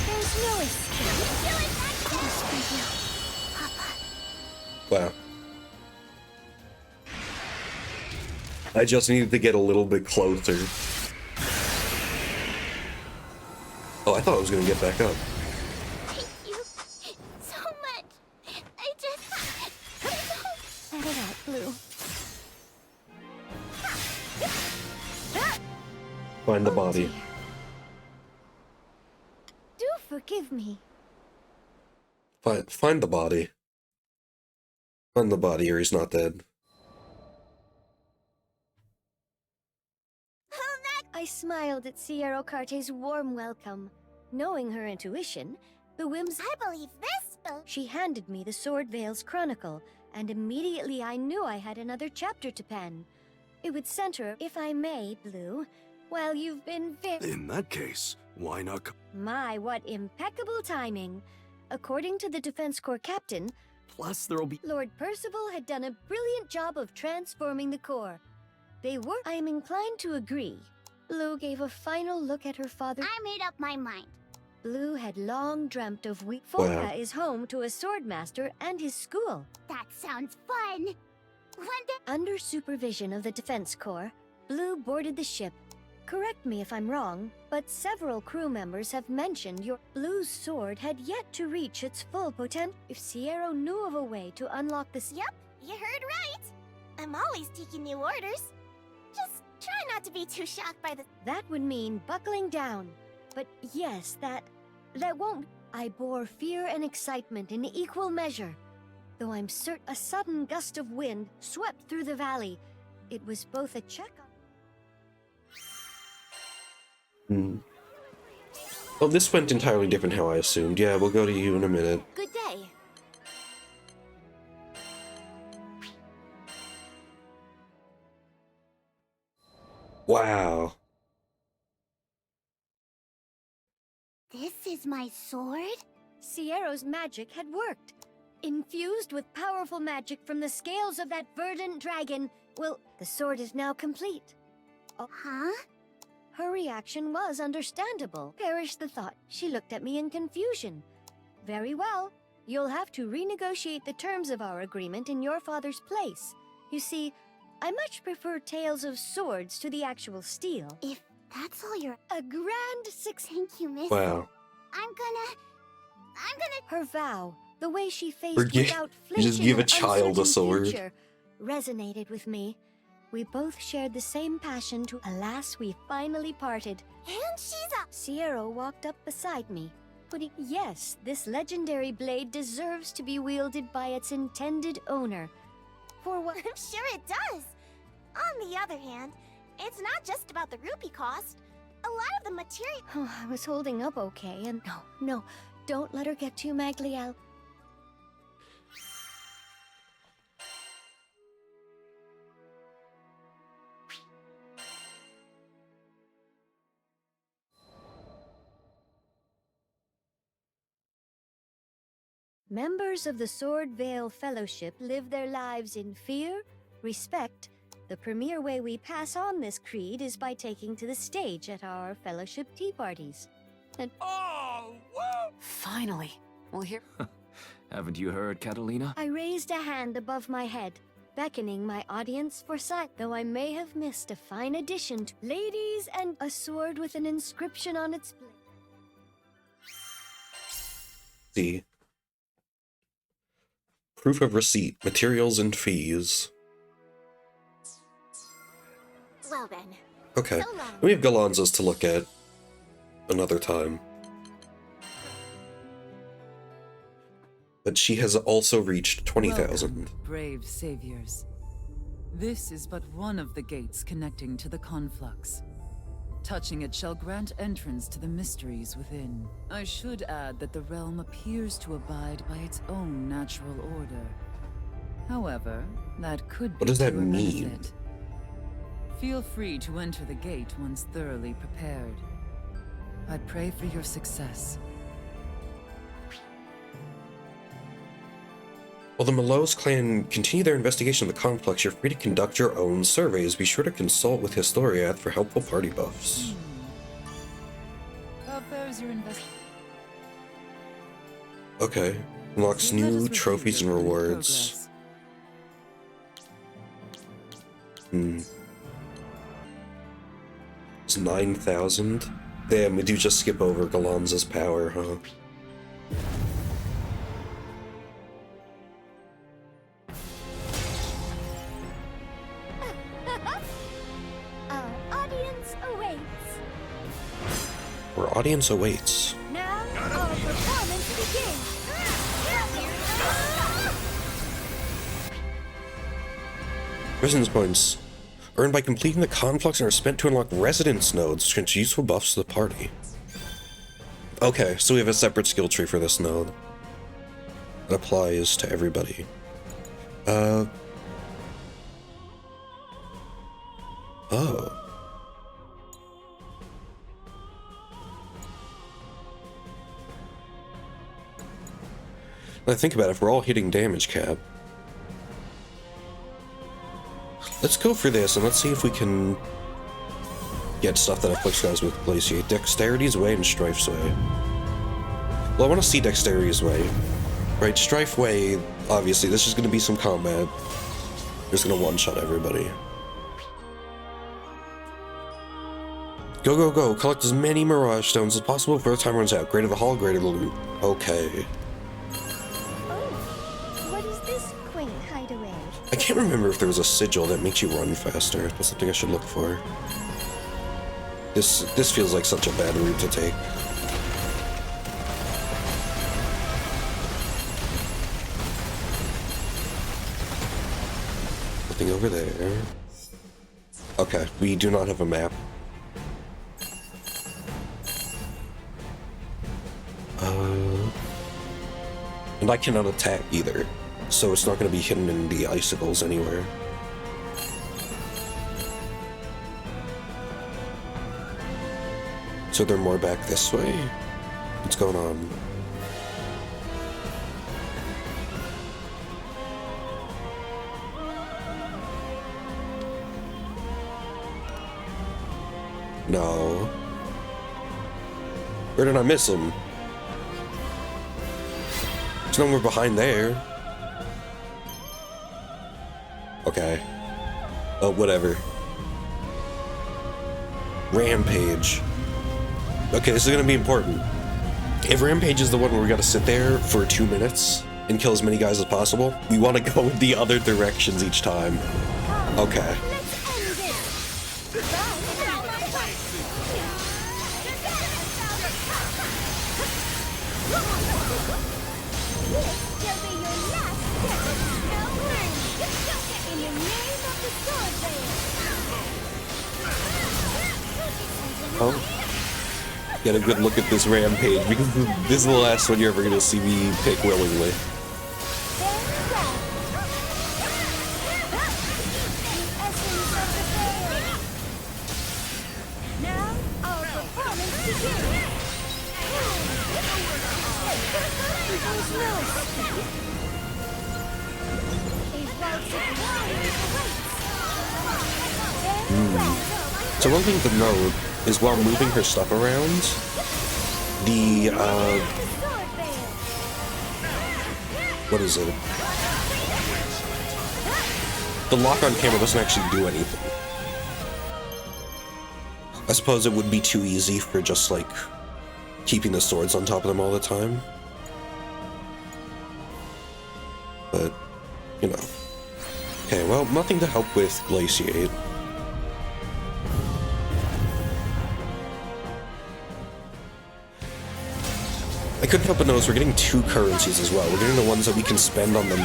There's no escape. Wow. I just needed to get a little bit closer. Oh, I thought I was gonna get back up. Thank you so much. I just... Let it out, Blue. Find the body. Do forgive me. Find the body. Find the body or he's not dead. I smiled at Sierra Carte's warm welcome. Knowing her intuition, the whims... I believe this book. She handed me the Sword Veils Chronicle, and immediately I knew I had another chapter to pen. It would center, if I may, Blue, while you've been In that case, why not? My, what impeccable timing. According to the Defense Corps captain, Plus, there'll be. Lord Percival had done a brilliant job of transforming the Corps. They were... I am inclined to agree. Blue gave a final look at her father. I made up my mind. Blue had long dreamt of Wow. Folka is home to a swordmaster and his school. That sounds fun. One day... Under supervision of the Defense Corps, Blue boarded the ship. Correct me if I'm wrong, but several crew members have mentioned your Blue's sword had yet to reach its full potential. If Sierra knew of a way to unlock this... Yep, you heard right. I'm always taking new orders. Just try not to be too shocked by the... That would mean buckling down. But yes, that won't... I bore fear and excitement in equal measure. Though I'm certain a sudden gust of wind swept through the valley. It was both a check on... Oh, this went entirely different how I assumed. Yeah, we'll go to you in a minute. Good day. Wow. This is my sword? Sierra's magic had worked. Infused with powerful magic from the scales of that verdant dragon, well, the sword is now complete. Oh. Huh? Her reaction was understandable. Perish the thought. She looked at me in confusion. Very well. You'll have to renegotiate the terms of our agreement in your father's place. You see, I much prefer tales of swords to the actual steel. If that's all you're... A grand six... Thank you, miss. Wow. I'm gonna... Her vow, the way she faced Forget- without you just flinching give a an child a uncertain sword. future, resonated with me. We both shared the same passion to... Alas, we finally parted. And she's a... Sierra walked up beside me, putting... Yes, this legendary blade deserves to be wielded by its intended owner. For what... I'm sure it does. On the other hand, it's not just about the rupee cost. A lot of the material... Oh, I was holding up okay, and... No, don't let her get too magly, Al. Members of the Sword Veil Fellowship live their lives in fear, respect. The premier way we pass on this creed is by taking to the stage at our fellowship tea parties. And Oh, whoa! Finally, we'll hear. Haven't you heard, Catalina? I raised a hand above my head, beckoning my audience for sight, though I may have missed a fine addition to ladies and a sword with an inscription on its blade. See. Proof of receipt, materials and fees. Well then. Okay. So long. We have Galanzas to look at another time. But she has also reached 20,000. Welcome, brave saviors. This is but one of the gates connecting to the conflux. Touching it shall grant entrance to the mysteries within. I should add that the realm appears to abide by its own natural order. However, that could be What does that to your mean? benefit. Feel free to enter the gate once thoroughly prepared. I pray for your success. While the Malos clan continue their investigation of the complex, you're free to conduct your own surveys. Be sure to consult with Historiath for helpful party buffs. How fares your investigation? Okay. Unlocks Let us new review trophies and your current rewards. It's 9,000. Damn, we do just skip over Galanza's power, huh? Our audience awaits. Our audience awaits. Now, our performance begins. Residence points. Earned by completing the conflux and are spent to unlock residence nodes, which grants useful buffs to the party. Okay, so we have a separate skill tree for this node. It applies to everybody. Oh. When I think about it, if we're all hitting damage cap, let's go for this and let's see if we can get stuff that afflicts guys with Glaciate. Dexterity's way and Strife's way. Well, I want to see Dexterity's way. Right, Strife way, obviously, this is going to be some combat. Just going to one-shot everybody. Go, go, go. Collect as many Mirage Stones as possible before the time runs out. Greater the haul, greater the loot. Okay. What is this quaint hideaway? I can't remember if there was a sigil that makes you run faster. That's something I should look for. This feels like such a bad route to take. Nothing over there. Okay, we do not have a map. And I cannot attack either, so it's not going to be hidden in the icicles anywhere. So they're more back this way? What's going on? No. Where did I miss him? There's nowhere behind there. Okay. Oh, whatever. Rampage. Okay, this is gonna be important. If Rampage is the one where we gotta sit there for 2 minutes and kill as many guys as possible, we want to go in the other directions each time. Okay. Let's Oh. Get a good look at this rampage, because this is the last one you're ever gonna see me pick willingly. So one thing to note is while moving her stuff around, the, what is it? The lock on camera doesn't actually do anything. I suppose it would be too easy for just, like, keeping the swords on top of them all the time. But, you know. Okay, well, nothing to help with Glaciate. I couldn't help but notice we're getting 2 currencies as well. We're getting the ones that we can spend on the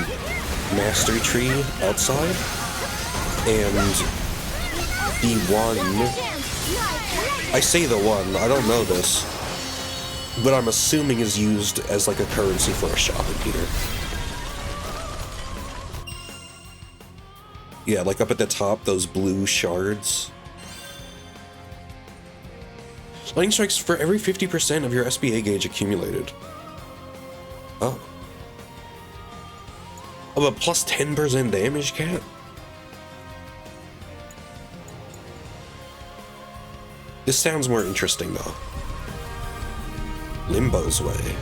mastery tree outside, and the one... I say the one, I don't know this, but I'm assuming is used as like a currency for a shopping meter. Yeah, like up at the top, those blue shards. Lightning strikes for every 50% of your SBA gauge accumulated. Oh. Oh, but plus 10% damage, cat? This sounds more interesting, though. Limbo's Way.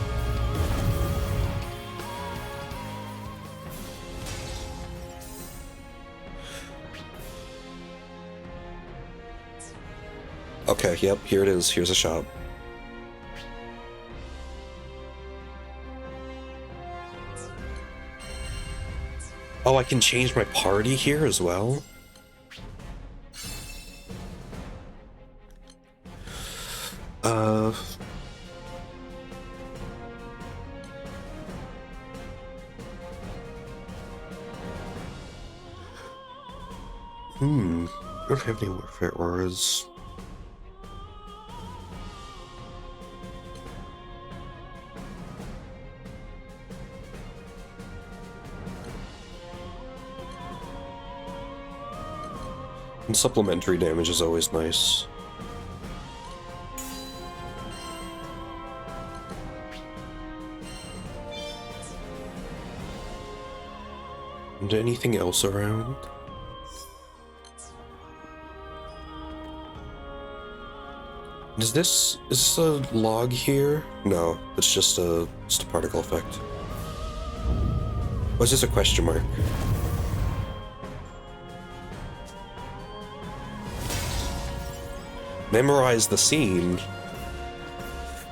Okay, yep, here it is. Here's a shop. Oh, I can change my party here as well? I don't have any warfare auras. And supplementary damage is always nice. And anything else around? Is this a log here? No, it's just a particle effect. Was this a question mark? Memorize the scene.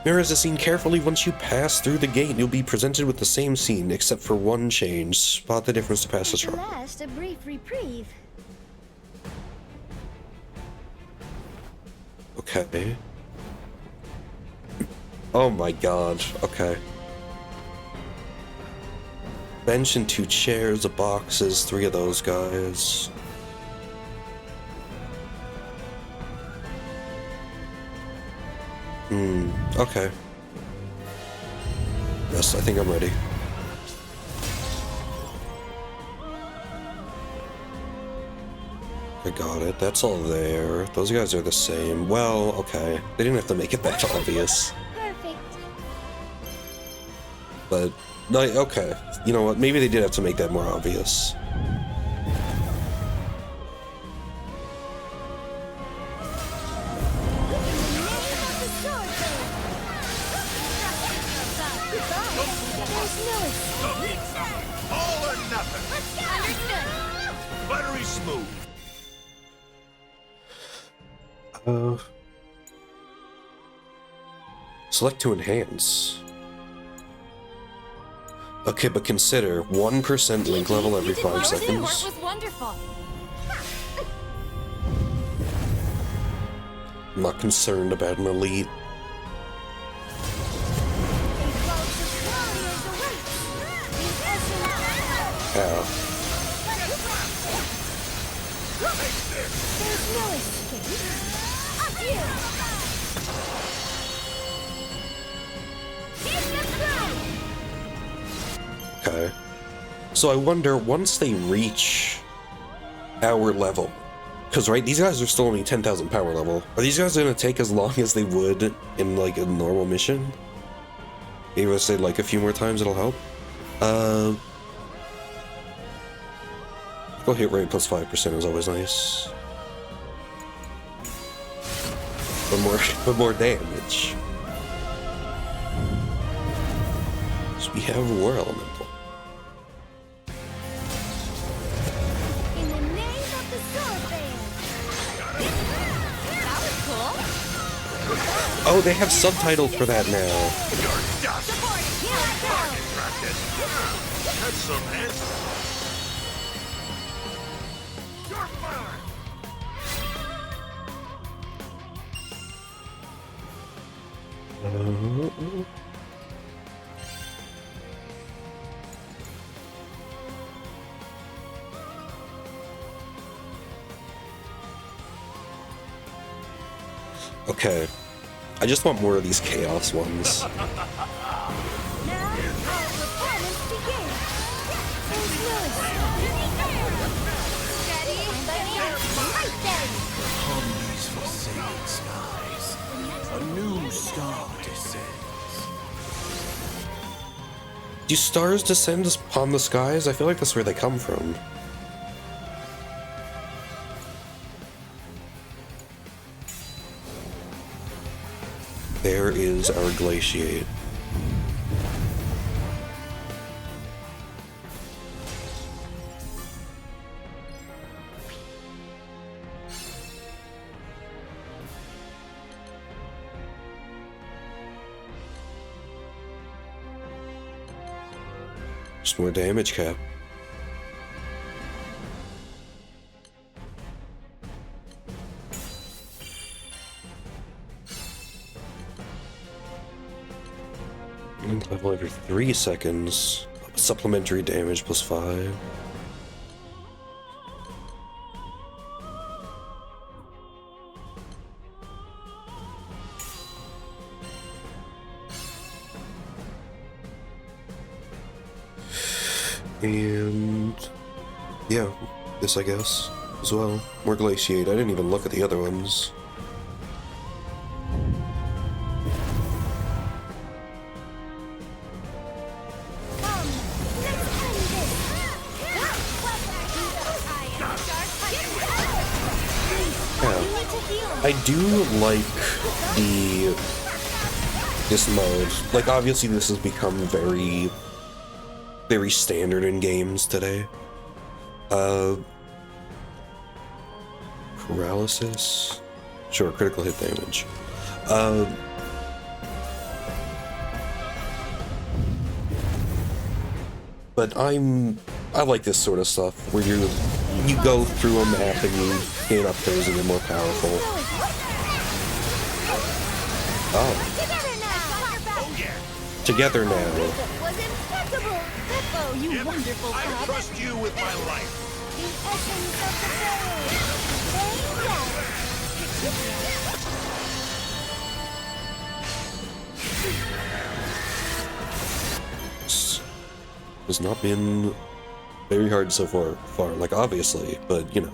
Memorize the scene carefully. Once you pass through the gate, you'll be presented with the same scene, except for one change. Spot the difference to pass the trial. Last, a brief reprieve. Okay. Oh my god. Okay. Bench and 2 chairs, a boxes, 3 of those guys. Okay. Yes, I think I'm ready. I got it. That's all there. Those guys are the same. Well, okay. They didn't have to make it that obvious. Perfect. But, no, okay. You know what? Maybe they did have to make that more obvious. All or nothing. Buttery smooth. Select to enhance. Okay, but consider 1% link level every 5 seconds. Was wonderful. I'm not concerned about an elite. Ow. There's no escape. Up here. Okay. So I wonder, once they reach our level, because, right, these guys are still only 10,000 power level. Are these guys going to take as long as they would in, like, a normal mission? Maybe I say, like, a few more times, it'll help. Go hit rate plus 5% is always nice. But more damage. So we have War Elemental. In the name of the Sword Band. That was cool. Oh, they have subtitles for that now. That's some answer. Okay. I just want more of these chaos ones. Harmonies forsaken skies. A new star descends. Do stars descend upon the skies? I feel like that's where they come from. There is our glaciate. Just more damage cap. Level every 3 seconds. Supplementary damage plus 5. And yeah, this I guess as well. More glaciate. I didn't even look at the other ones. I do like this mode. Like, obviously this has become very standard in games today. Paralysis? Sure, critical hit damage. But I like this sort of stuff, where you go through a map and you gain upgrades and you're more powerful. Oh. Together now. You wonderful I trust you with my life. The essence of the has not been very hard so far, like obviously, but you know.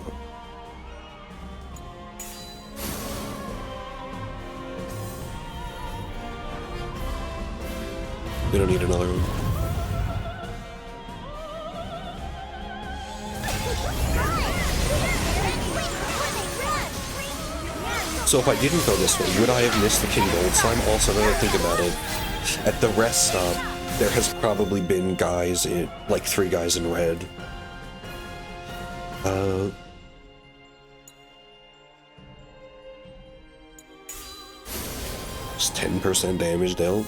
We don't need another one. So if I didn't go this way, would I have missed the King Gold Slime? Also, now that I think about it, at the rest stop, there has probably been guys in, like 3 guys in red. Just 10% damage dealt.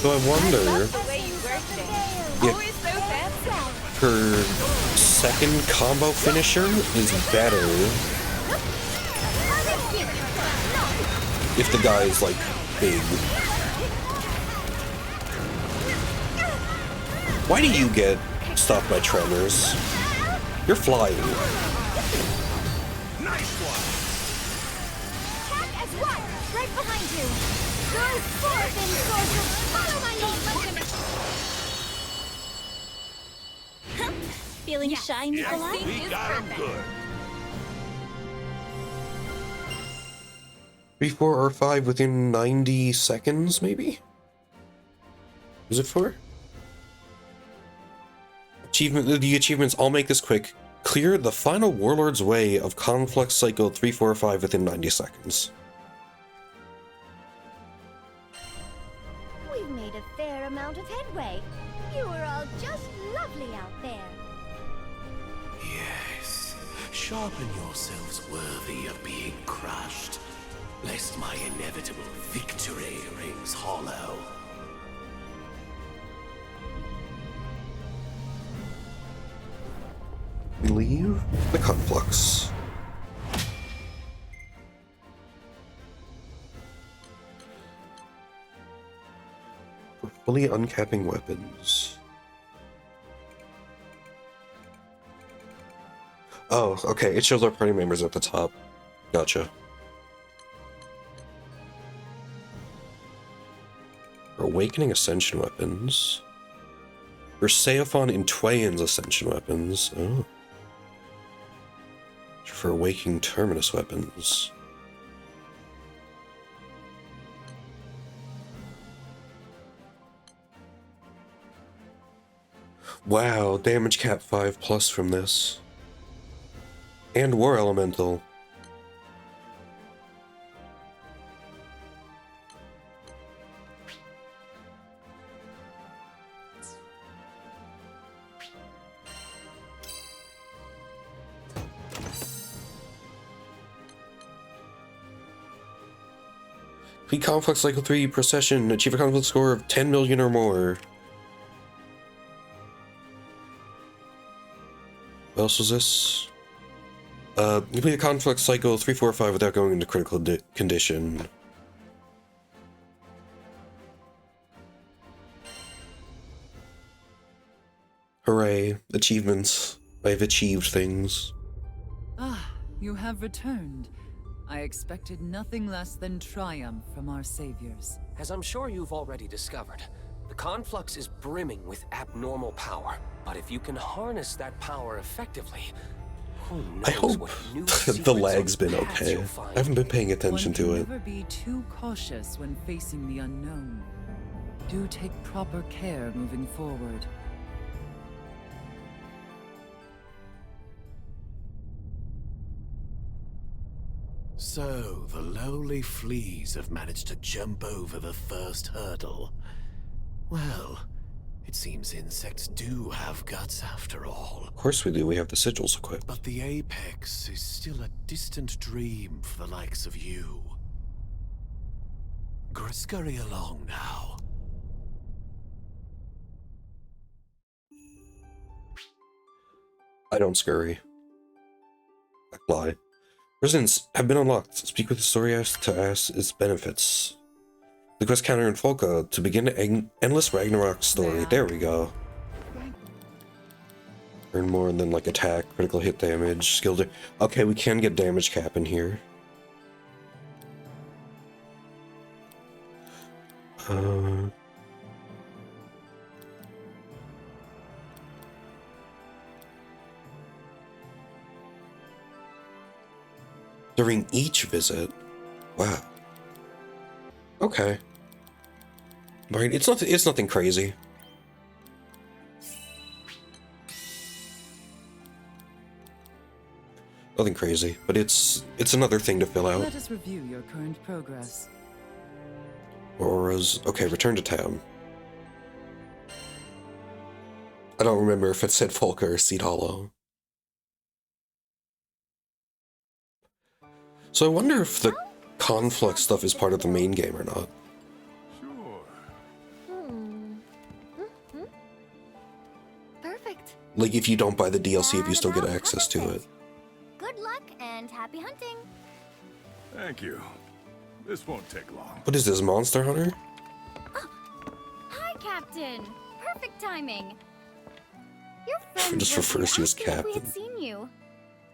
So I wonder if her second combo finisher is better if the guy is, like, big. Why do you get stopped by tremors? You're flying. Nice one. Attack as one! Right behind you! Go forth in sorcerer! Follow my lead! Feeling shy, Nikolai? Yes, we got him good. 3, 4, or 5 within 90 seconds, maybe? Is it 4? The achievements, I'll make this quick. Clear the final Warlord's Way of Conflux Cycle 3, 4, or 5 within 90 seconds. We've made a fair amount of headway. You were all just lovely out there. Yes. Sharpen yourselves worthy of being crushed, lest my inevitable victory rings hollow. We leave the Conflux. For fully uncapping weapons. Oh, okay, it shows our party members at the top. Gotcha. For Awakening Ascension weapons. For Seophon and Twayan's Ascension weapons. Oh. For Awakening Terminus weapons. Wow, damage cap 5+ from this. And War Elemental. Complete Conflux Cycle 3 Procession. Achieve a conflict score of 10 million or more. What else was this? Complete a Conflux Cycle 3, 4, 5 without going into critical condition. Hooray. Achievements. I've achieved things. Ah, you have returned. I expected nothing less than triumph from our saviors. As I'm sure you've already discovered, the Conflux is brimming with abnormal power. But if you can harness that power effectively, who knows I hope what new the lag's been okay. I haven't been paying attention to it. Never be too cautious when facing the unknown. Do take proper care moving forward. So, the lowly fleas have managed to jump over the first hurdle. Well, it seems insects do have guts after all. Of course we do, we have the sigils equipped. But the apex is still a distant dream for the likes of you. Scurry along now. I don't scurry. I fly. Residents have been unlocked. Speak with the story to ask its benefits. The quest counter in Folka to begin an endless Ragnarok story. There we go. Earn more than like attack, critical hit damage, skill. Okay, we can get damage cap in here. During each visit. Wow. Okay. Right, it's nothing crazy. Nothing crazy, but it's another thing to fill out. Let us review your current progress. Auras. Okay, return to town. I don't remember if it said Folka or Seed Hollow. So I wonder if the Conflux stuff is part of the main game or not. Perfect. Like if you don't buy the DLC, if you still get access to it. Good luck and happy hunting. Thank you. This won't take long. What is this, Monster Hunter? Hi, Captain. Perfect timing. Your friends Just were refers to here as asking if we had Captain. seen you.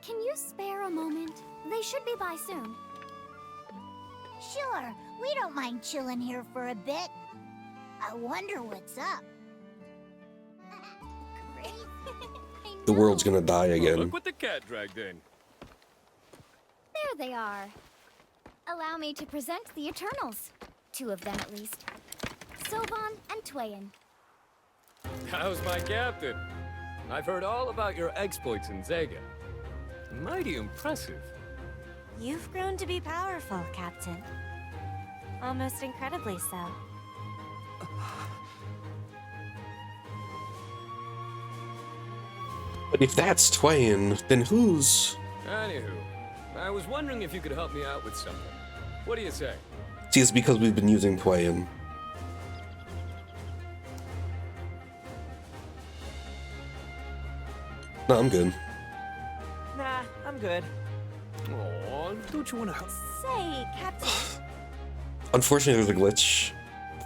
Can you spare a moment? They should be by soon. Sure, we don't mind chilling here for a bit. I wonder what's up. The world's gonna die Oh, again. look what the cat dragged in. There they are. Allow me to present the Eternals. 2 of them, at least. Sylvan and Twain. How's my captain? I've heard all about your exploits in Zega. Mighty impressive. You've grown to be powerful, Captain. Almost incredibly so. But if that's Twain, then who's... Anywho, I was wondering if you could help me out with something. What do you say? See, it's because we've been using Twain. No, I'm good. Nah, I'm good. Aw, don't you want to help? Say, Captain. Unfortunately, there's a glitch,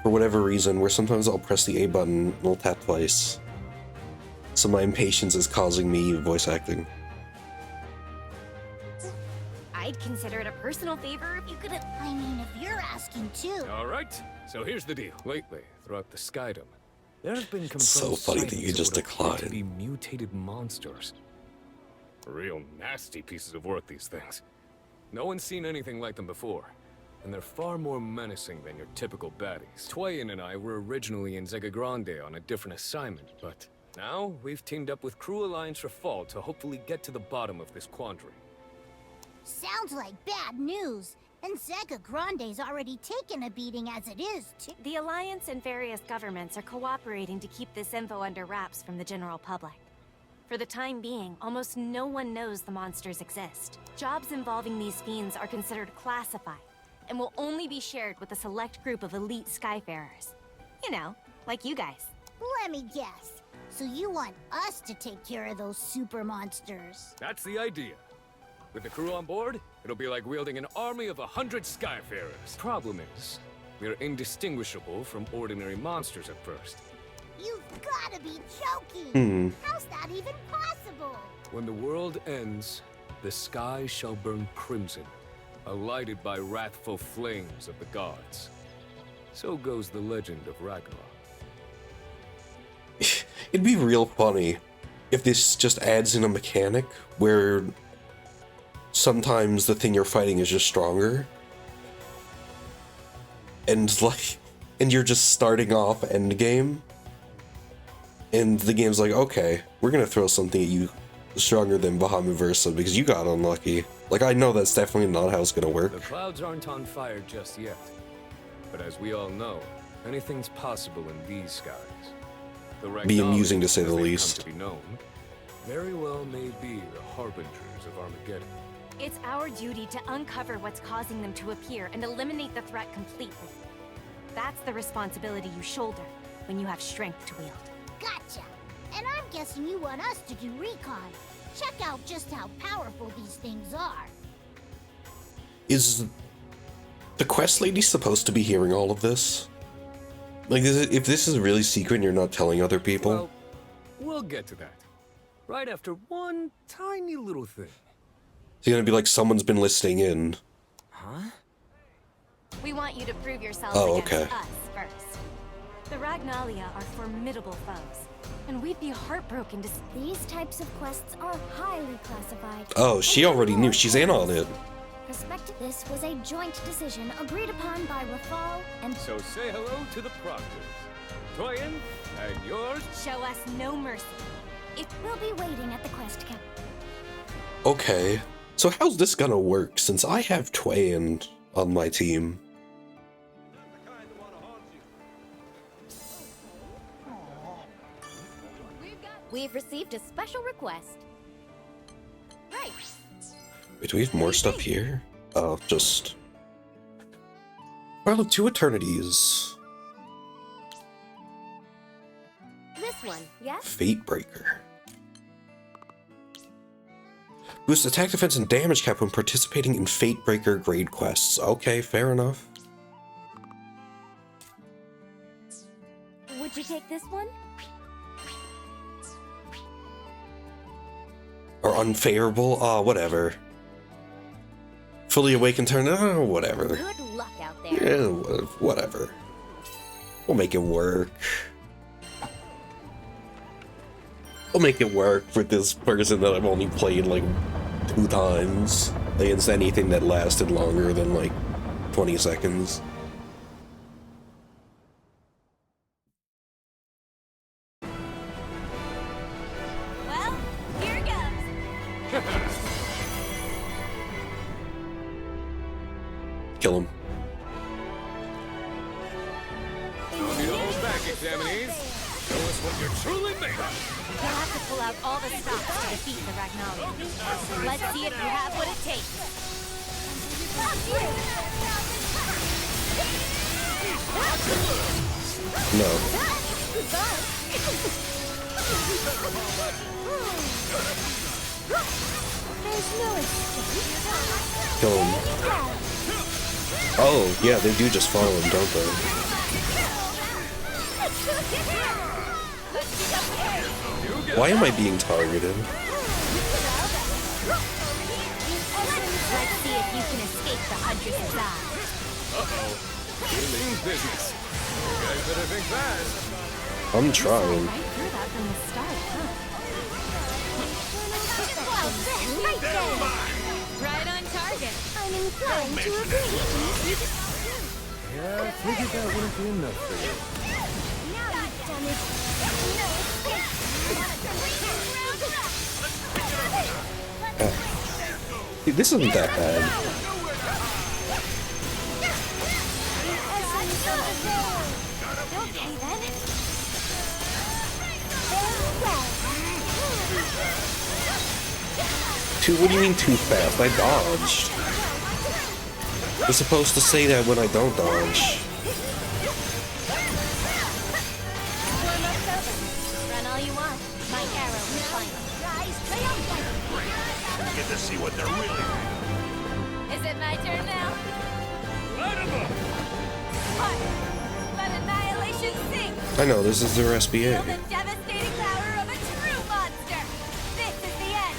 for whatever reason, where sometimes I'll press the A button and it'll tap twice. So my impatience is causing me voice acting. I'd consider it a personal favor if you could... I mean, if you're asking too. All right, so here's the deal. Lately, throughout the Skydom, there have been confirmed So funny that you sightings of just what appear to declined. be mutated monsters. Real nasty pieces of work, these things. No one's seen anything like them before, and they're far more menacing than your typical baddies. Twain and I were originally in Zega Grande on a different assignment, but now we've teamed up with Crew Alliance Rafal to hopefully get to the bottom of this quandary. Sounds like bad news. And Zega Grande's already taken a beating as it is, too. The Alliance and various governments are cooperating to keep this info under wraps from the general public. For the time being, almost no one knows the monsters exist. Jobs involving these fiends are considered classified, and will only be shared with a select group of elite Skyfarers. You know, like you guys. Let me guess. So you want us to take care of those super monsters? That's the idea. With the crew on board, it'll be like wielding an army of 100 Skyfarers. Problem is, we're indistinguishable from ordinary monsters at first. You've gotta be joking! How's that even possible? When the world ends, the sky shall burn crimson, alighted by wrathful flames of the gods. So goes the legend of Ragnarok. It'd be real funny if this just adds in a mechanic where sometimes the thing you're fighting is just stronger. And you're just starting off endgame. And the game's like, okay, we're gonna throw something at you stronger than Bahamut Versa because you got unlucky. Like, I know that's definitely not how it's gonna work. The clouds aren't on fire just yet. But as we all know, anything's possible in these skies. The Be amusing to say the as they've least. come to be known, very well may be the harbingers of Armageddon. It's our duty to uncover what's causing them to appear and eliminate the threat completely. That's the responsibility you shoulder when you have strength to wield. Gotcha! And I'm guessing you want us to do recon. Check out just how powerful these things are. Is the quest lady supposed to be hearing all of this? Like, if this is really secret and you're not telling other people? Well, we'll get to that. Right after one tiny little thing. It's gonna be like someone's been listening in. Huh? We want you to prove yourselves Oh, against okay. us first. The Ragnalia are formidable foes, and we'd be heartbroken to... These types of quests are highly classified. Oh, she already knew. She's in on it. Respect. This was a joint decision agreed upon by Rafal and... So say hello to the proctors. Toyin, and yours? Show us no mercy. It will be waiting at the quest camp. Okay. So how's this gonna work since I have Twain on my team? We've received a special request. Right. Wait, do we have more stuff here? Oh, just... Well, 2 eternities. This one, yes? Fate Breaker. Boost attack, defense, and damage cap when participating in Fatebreaker grade quests. Okay, fair enough. Would you take this one? Or unfavorable? Whatever. Fully awakened turn? Whatever. Good luck out there. Yeah, whatever. We'll make it work. We'll make it work for this person that I've only played like 2 times against anything that lasted longer than like 20 seconds. Well, here goes. Kill him. Don't need to hold back, examinees. Show us what you're truly made of. You'll have to pull out all the stops to defeat the Ragnarok. Let's see if you have what it takes. No. There's no escape. Kill him. Oh, yeah, they do just follow him, don't they? Why am I being targeted? Let's see if you can escape the Huntress's eye. Uh-oh. You mean business. You guys better think fast. I'm trying. Right through that from the start, huh? Right on target. I'm inclined to agree. Yeah, I figured that wouldn't be enough for you. Now you've done it. No escape. Dude, this isn't that bad. Okay then. Very well. What do you mean too fast? I dodged. You're supposed to say that when I don't dodge. Run all you want. My arrow is final. Get to see what they're really Is it my turn now? Let him up! What? Let annihilation sink! I know, this is their SBA. Feel the devastating power of a true monster! This is the end!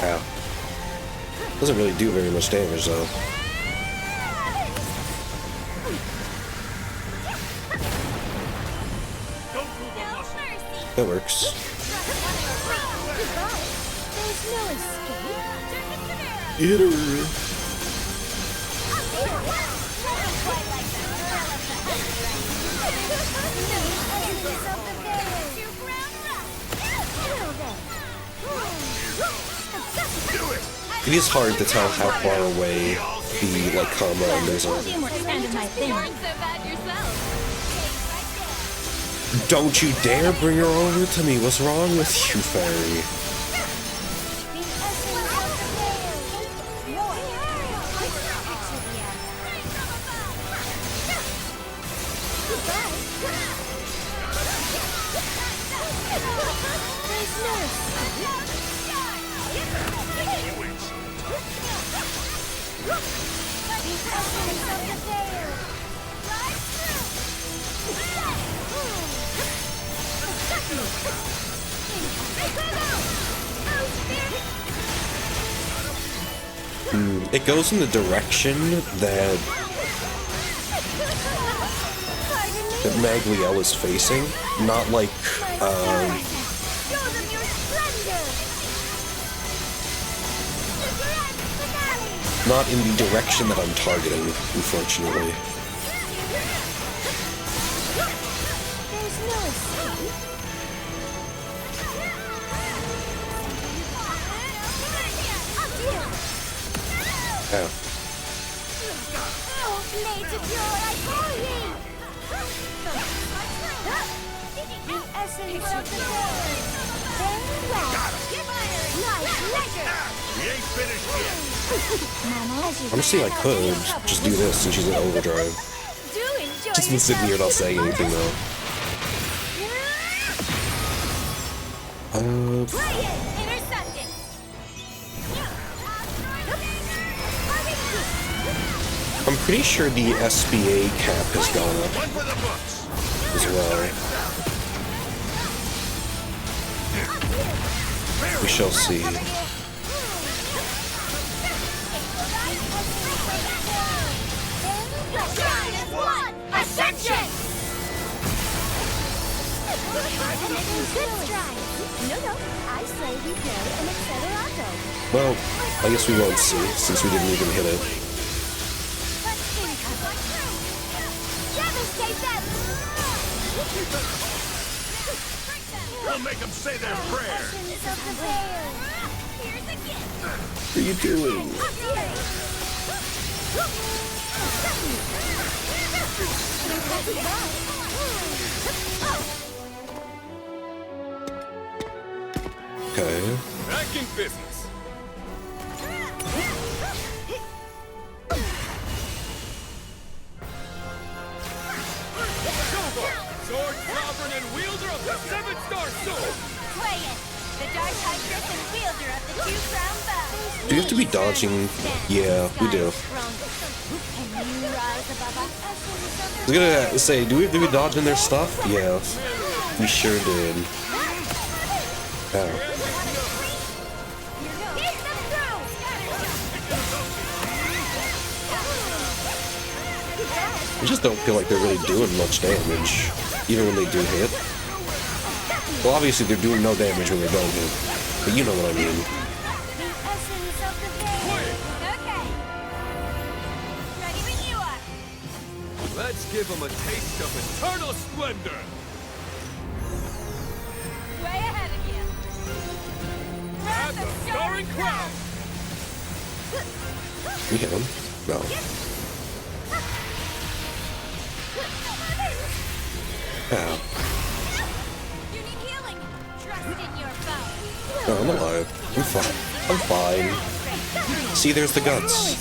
Ow. Doesn't really do very much damage though. That works. There's no escape. Hit her. It is hard to tell how far away the like combo enders are. Don't you dare bring her over to me. What's wrong with you, fairy? It goes in the direction that Magliel is facing, not like, not in the direction that I'm targeting, unfortunately. Oh. Honestly, I could just do this since she's in overdrive. Just been sitting here not saying anything though. Pretty sure the SBA cap has gone up as well. We shall see. Ascension! No, I say we play an accelerato. Well, I guess we won't see, since we didn't even hit it. Devastate them! We'll make them say their prayers. What are you doing? Okay. Back in business. Sword sovereign and wielder of the 7-star sword. Play it! The Dark Huntress and wielder of the 2-crown bow. Do you have to be dodging? Yeah, we do. Can you rise above us? I was gonna say, do we have to be dodging their stuff? Yeah, we sure did. Ow. I just don't feel like they're really doing much damage, even when they do hit. Well, obviously they're doing no damage when they don't hit, but you know what I mean. Let's give them a taste of eternal splendor. Way ahead of you. At the starring crown. We hit him? No. Ow. You need healing. Trust in your foe. No, I'm alive. I'm fine. I'm fine. See, there's the guts.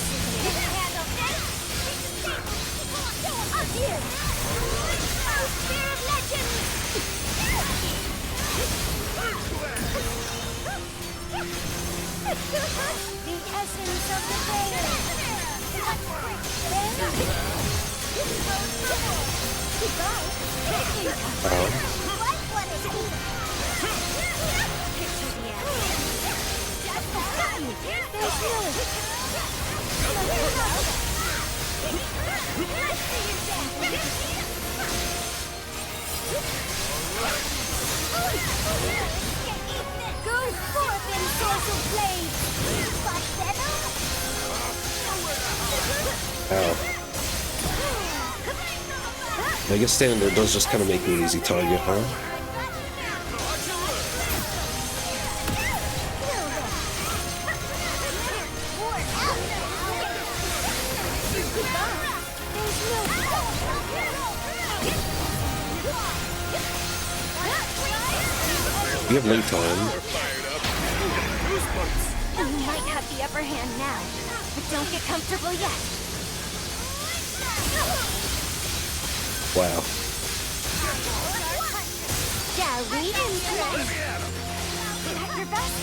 Go forth in source of blade. But Ow. I guess standing there does just kind of make me an easy target, huh? We have late time. You might have the upper hand now, but don't get comfortable yet. Wow. Shall we impress? At your best.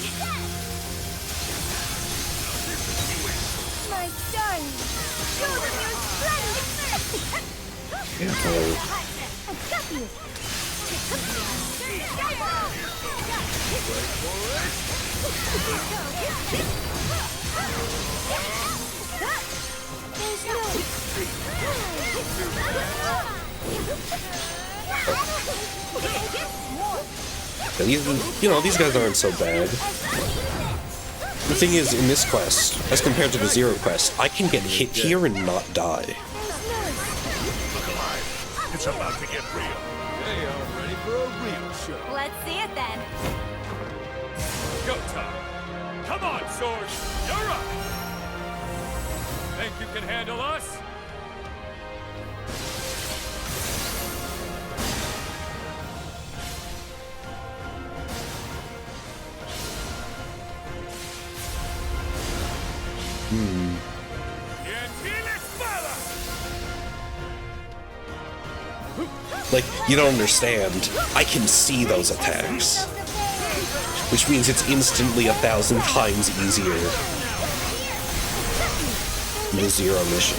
My darling, show them your strength. Careful. I've got you. These guys aren't so bad. The thing is, in this quest, as compared to the Zero quest, I can get hit here and not die. Look alive. It's about to get real. They are ready for a real show. Let's see it then. Go time. Come on, Sword. You're up. Think you can handle us? Like, you don't understand. I can see those attacks. Which means it's instantly 1,000 times easier. The Zero mission.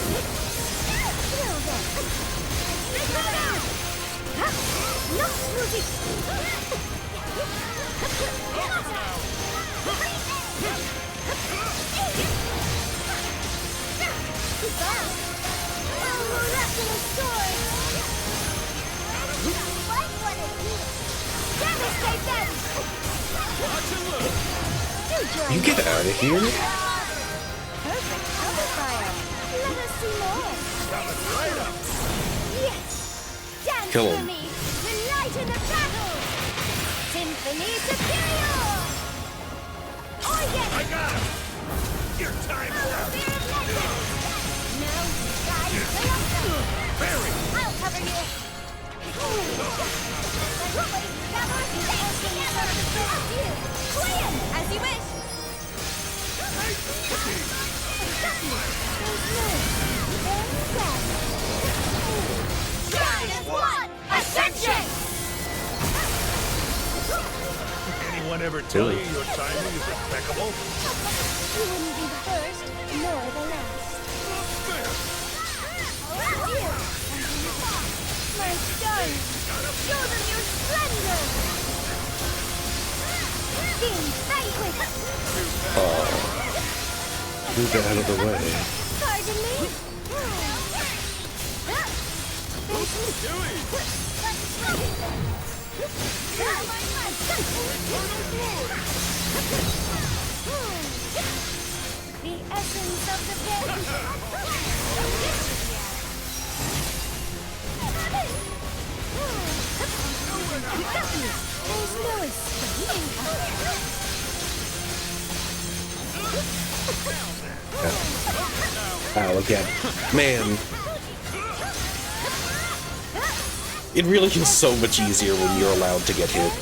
You get out of here. Perfect counter fire. Let us see more. Coming right up. Yes. Dance Kill for him. me. Delight in the battle. Symphony superior. Oh yes. I got him. Your time's up. Now, guys, welcome. Barry. I'll cover you. As you wish. Ascension! Anyone ever tell you your timing is impeccable? You wouldn't be the first, nor the last. My stars, show them your splendor! King Banquet! Move it out of the way. Pardon me? The essence of the pit. There's no escape. Ow, again. Man. It really is so much easier when you're allowed to get hit.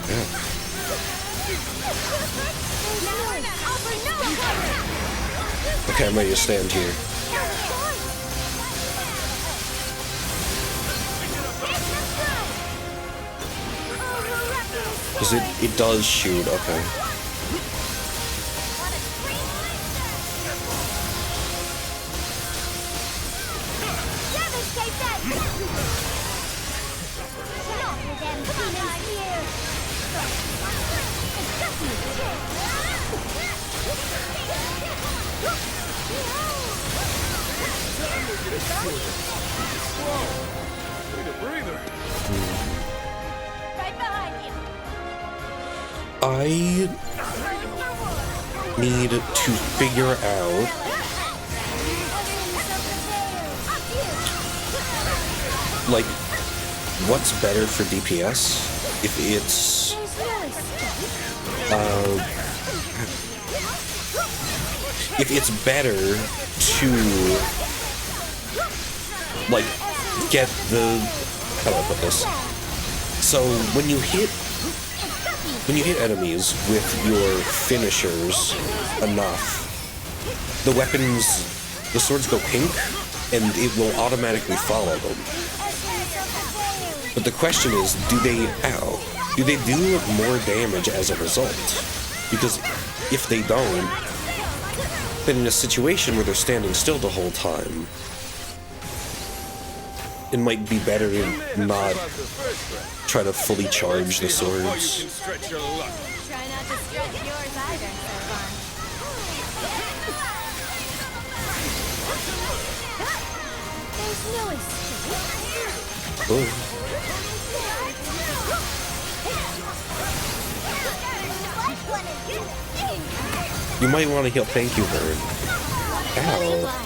Yeah. Okay, I'm ready to stand here. Because it does shoot, okay. I need to figure out like what's better for DPS if it's better to like get the, how do I put this? So when you hit enemies with your finishers enough, the swords go pink, and it will automatically follow them. But the question is, do they do more damage as a result? Because if they don't, then in a situation where they're standing still the whole time, it might be better to not try to fully charge the swords. Try not to stretch yours either, Sylvan. There's no escape. Oh. You might want to heal. Thank you, Bird. Ow.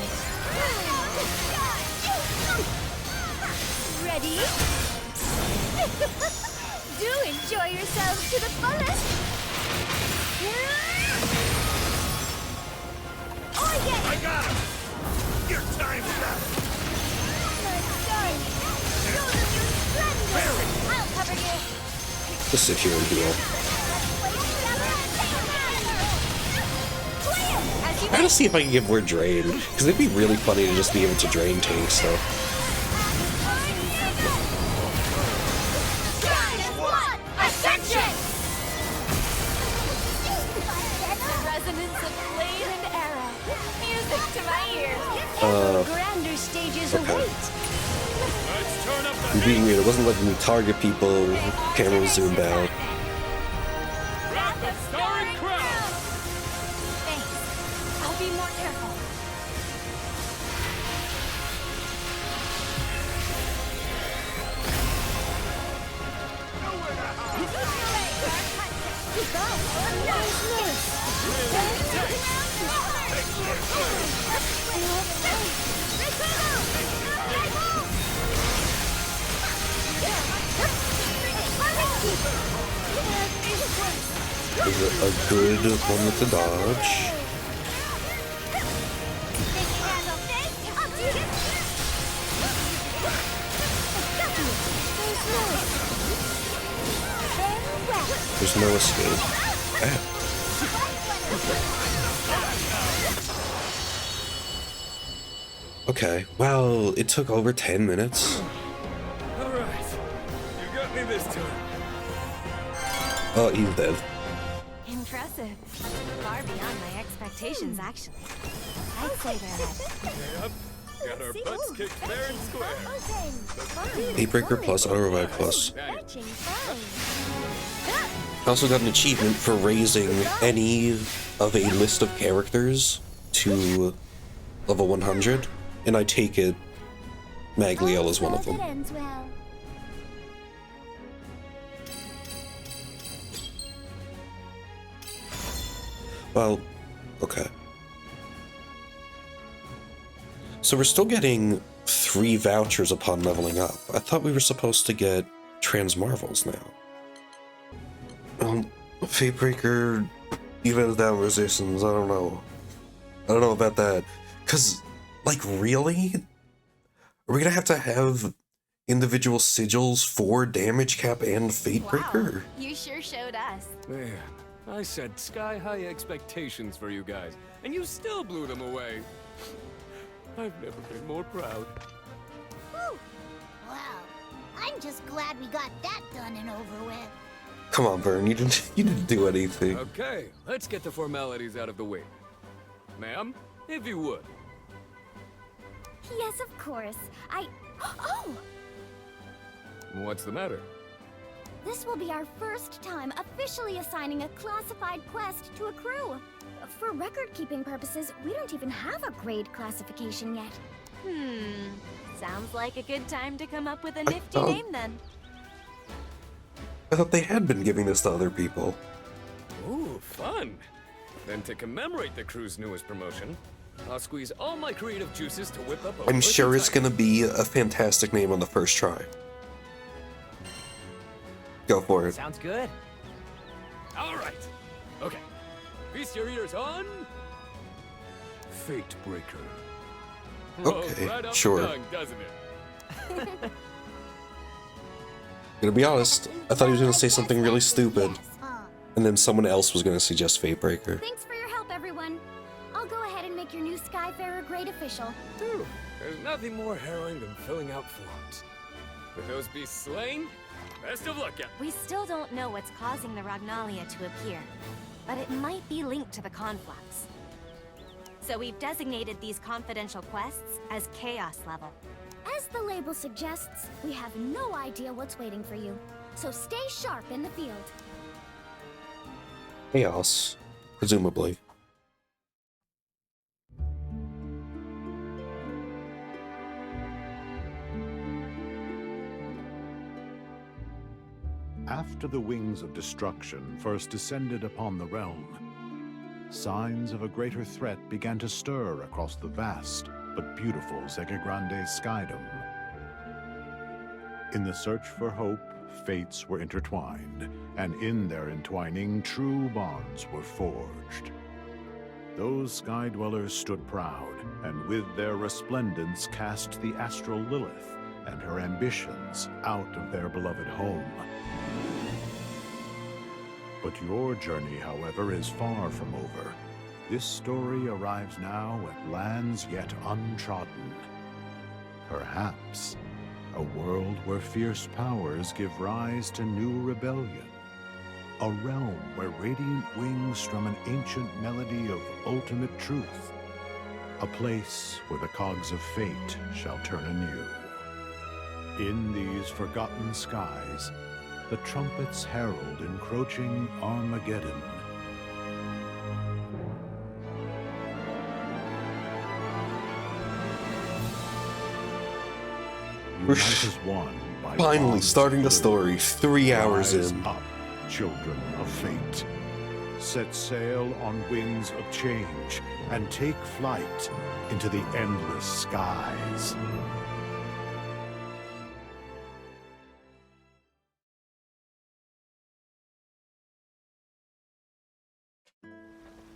Ready? Do enjoy yourselves to the fullest. Oh yes! I got him! Your time's up! I'll cover you. Just sit here and heal. I gotta see if I can get more drain, because it'd be really funny to just be able to drain tank stuff. Ascension! Resonance of blade and arrow. Music to my ears. Grander stages await. I'm being weird. It wasn't letting me target people. Camera was zoomed out. Thanks. I'll be more careful. Is it a good one with the dodge? There's no escape. Ah. Okay, well, it took over 10 minutes. Alright, you got me this time. Oh, he's dead. Impressive. Far beyond my expectations, actually. I'd say they're Up. Got our butts kicked fair and square. Hatebreaker plus auto revive plus. I also got an achievement for raising any of a list of characters to level 100, and I take it Magliel is one of them. Well, okay. So we're still getting 3 vouchers upon leveling up. I thought we were supposed to get Trans Marvels now. Fatebreaker evens down resistance, I don't know. I don't know about that. Cause, like, really? Are we gonna have to have individual sigils for damage cap and Fatebreaker? Wow, you sure showed us. Man, I set sky-high expectations for you guys, and you still blew them away. I've never been more proud. Whew. Wow. I'm just glad we got that done and over with. Come on, Vern, you didn't do anything. Okay, let's get the formalities out of the way. Ma'am, if you would. Yes, of course. Oh! What's the matter? This will be our first time officially assigning a classified quest to a crew. For record-keeping purposes, we don't even have a grade classification yet. Sounds like a good time to come up with a nifty name then. I thought they had been giving this to other people. Ooh, fun! Then to commemorate the crew's newest promotion, I'll squeeze all my creative juices to whip up a I'm sure it's title. gonna be a fantastic name on the first try. Go for it. Sounds good. Alright! Okay. Feast your ears on... Fatebreaker. Okay, right off sure. the tongue, doesn't it? Gonna be honest, I thought he was gonna say something really stupid. And then someone else was gonna suggest Fatebreaker. Thanks for your help, everyone. I'll go ahead and make your new Skyfarer grade official. Phew, there's nothing more harrowing than filling out forms. With those beasts slain, best of luck, Captain. We still don't know what's causing the Ragnalia to appear, but it might be linked to the conflux. So we've designated these confidential quests as Chaos level. As the label suggests, we have no idea what's waiting for you. So stay sharp in the field. Chaos, presumably. After the wings of destruction first descended upon the realm, signs of a greater threat began to stir across the vast but beautiful Zegagrande skydom. In the search for hope, fates were intertwined, and in their entwining, true bonds were forged. Those sky dwellers stood proud, and with their resplendence cast the astral Lilith and her ambitions out of their beloved home. But your journey, however, is far from over. This story arrives now at lands yet untrodden. Perhaps a world where fierce powers give rise to new rebellion. A realm where radiant wings strum an ancient melody of ultimate truth. A place where the cogs of fate shall turn anew. In these forgotten skies, the trumpets herald encroaching Armageddon. We're Unite as one by finally bonds starting the of story 3 hours Rise in. up, children of fate. Set sail on wings of change and take flight into the endless skies.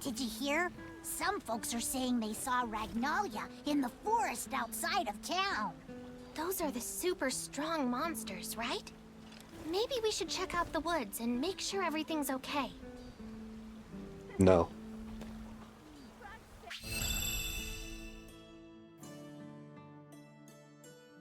Did you hear? Some folks are saying they saw Ragnalia in the forest outside of town. Those are the super strong monsters, right? Maybe we should check out the woods and make sure everything's okay. No.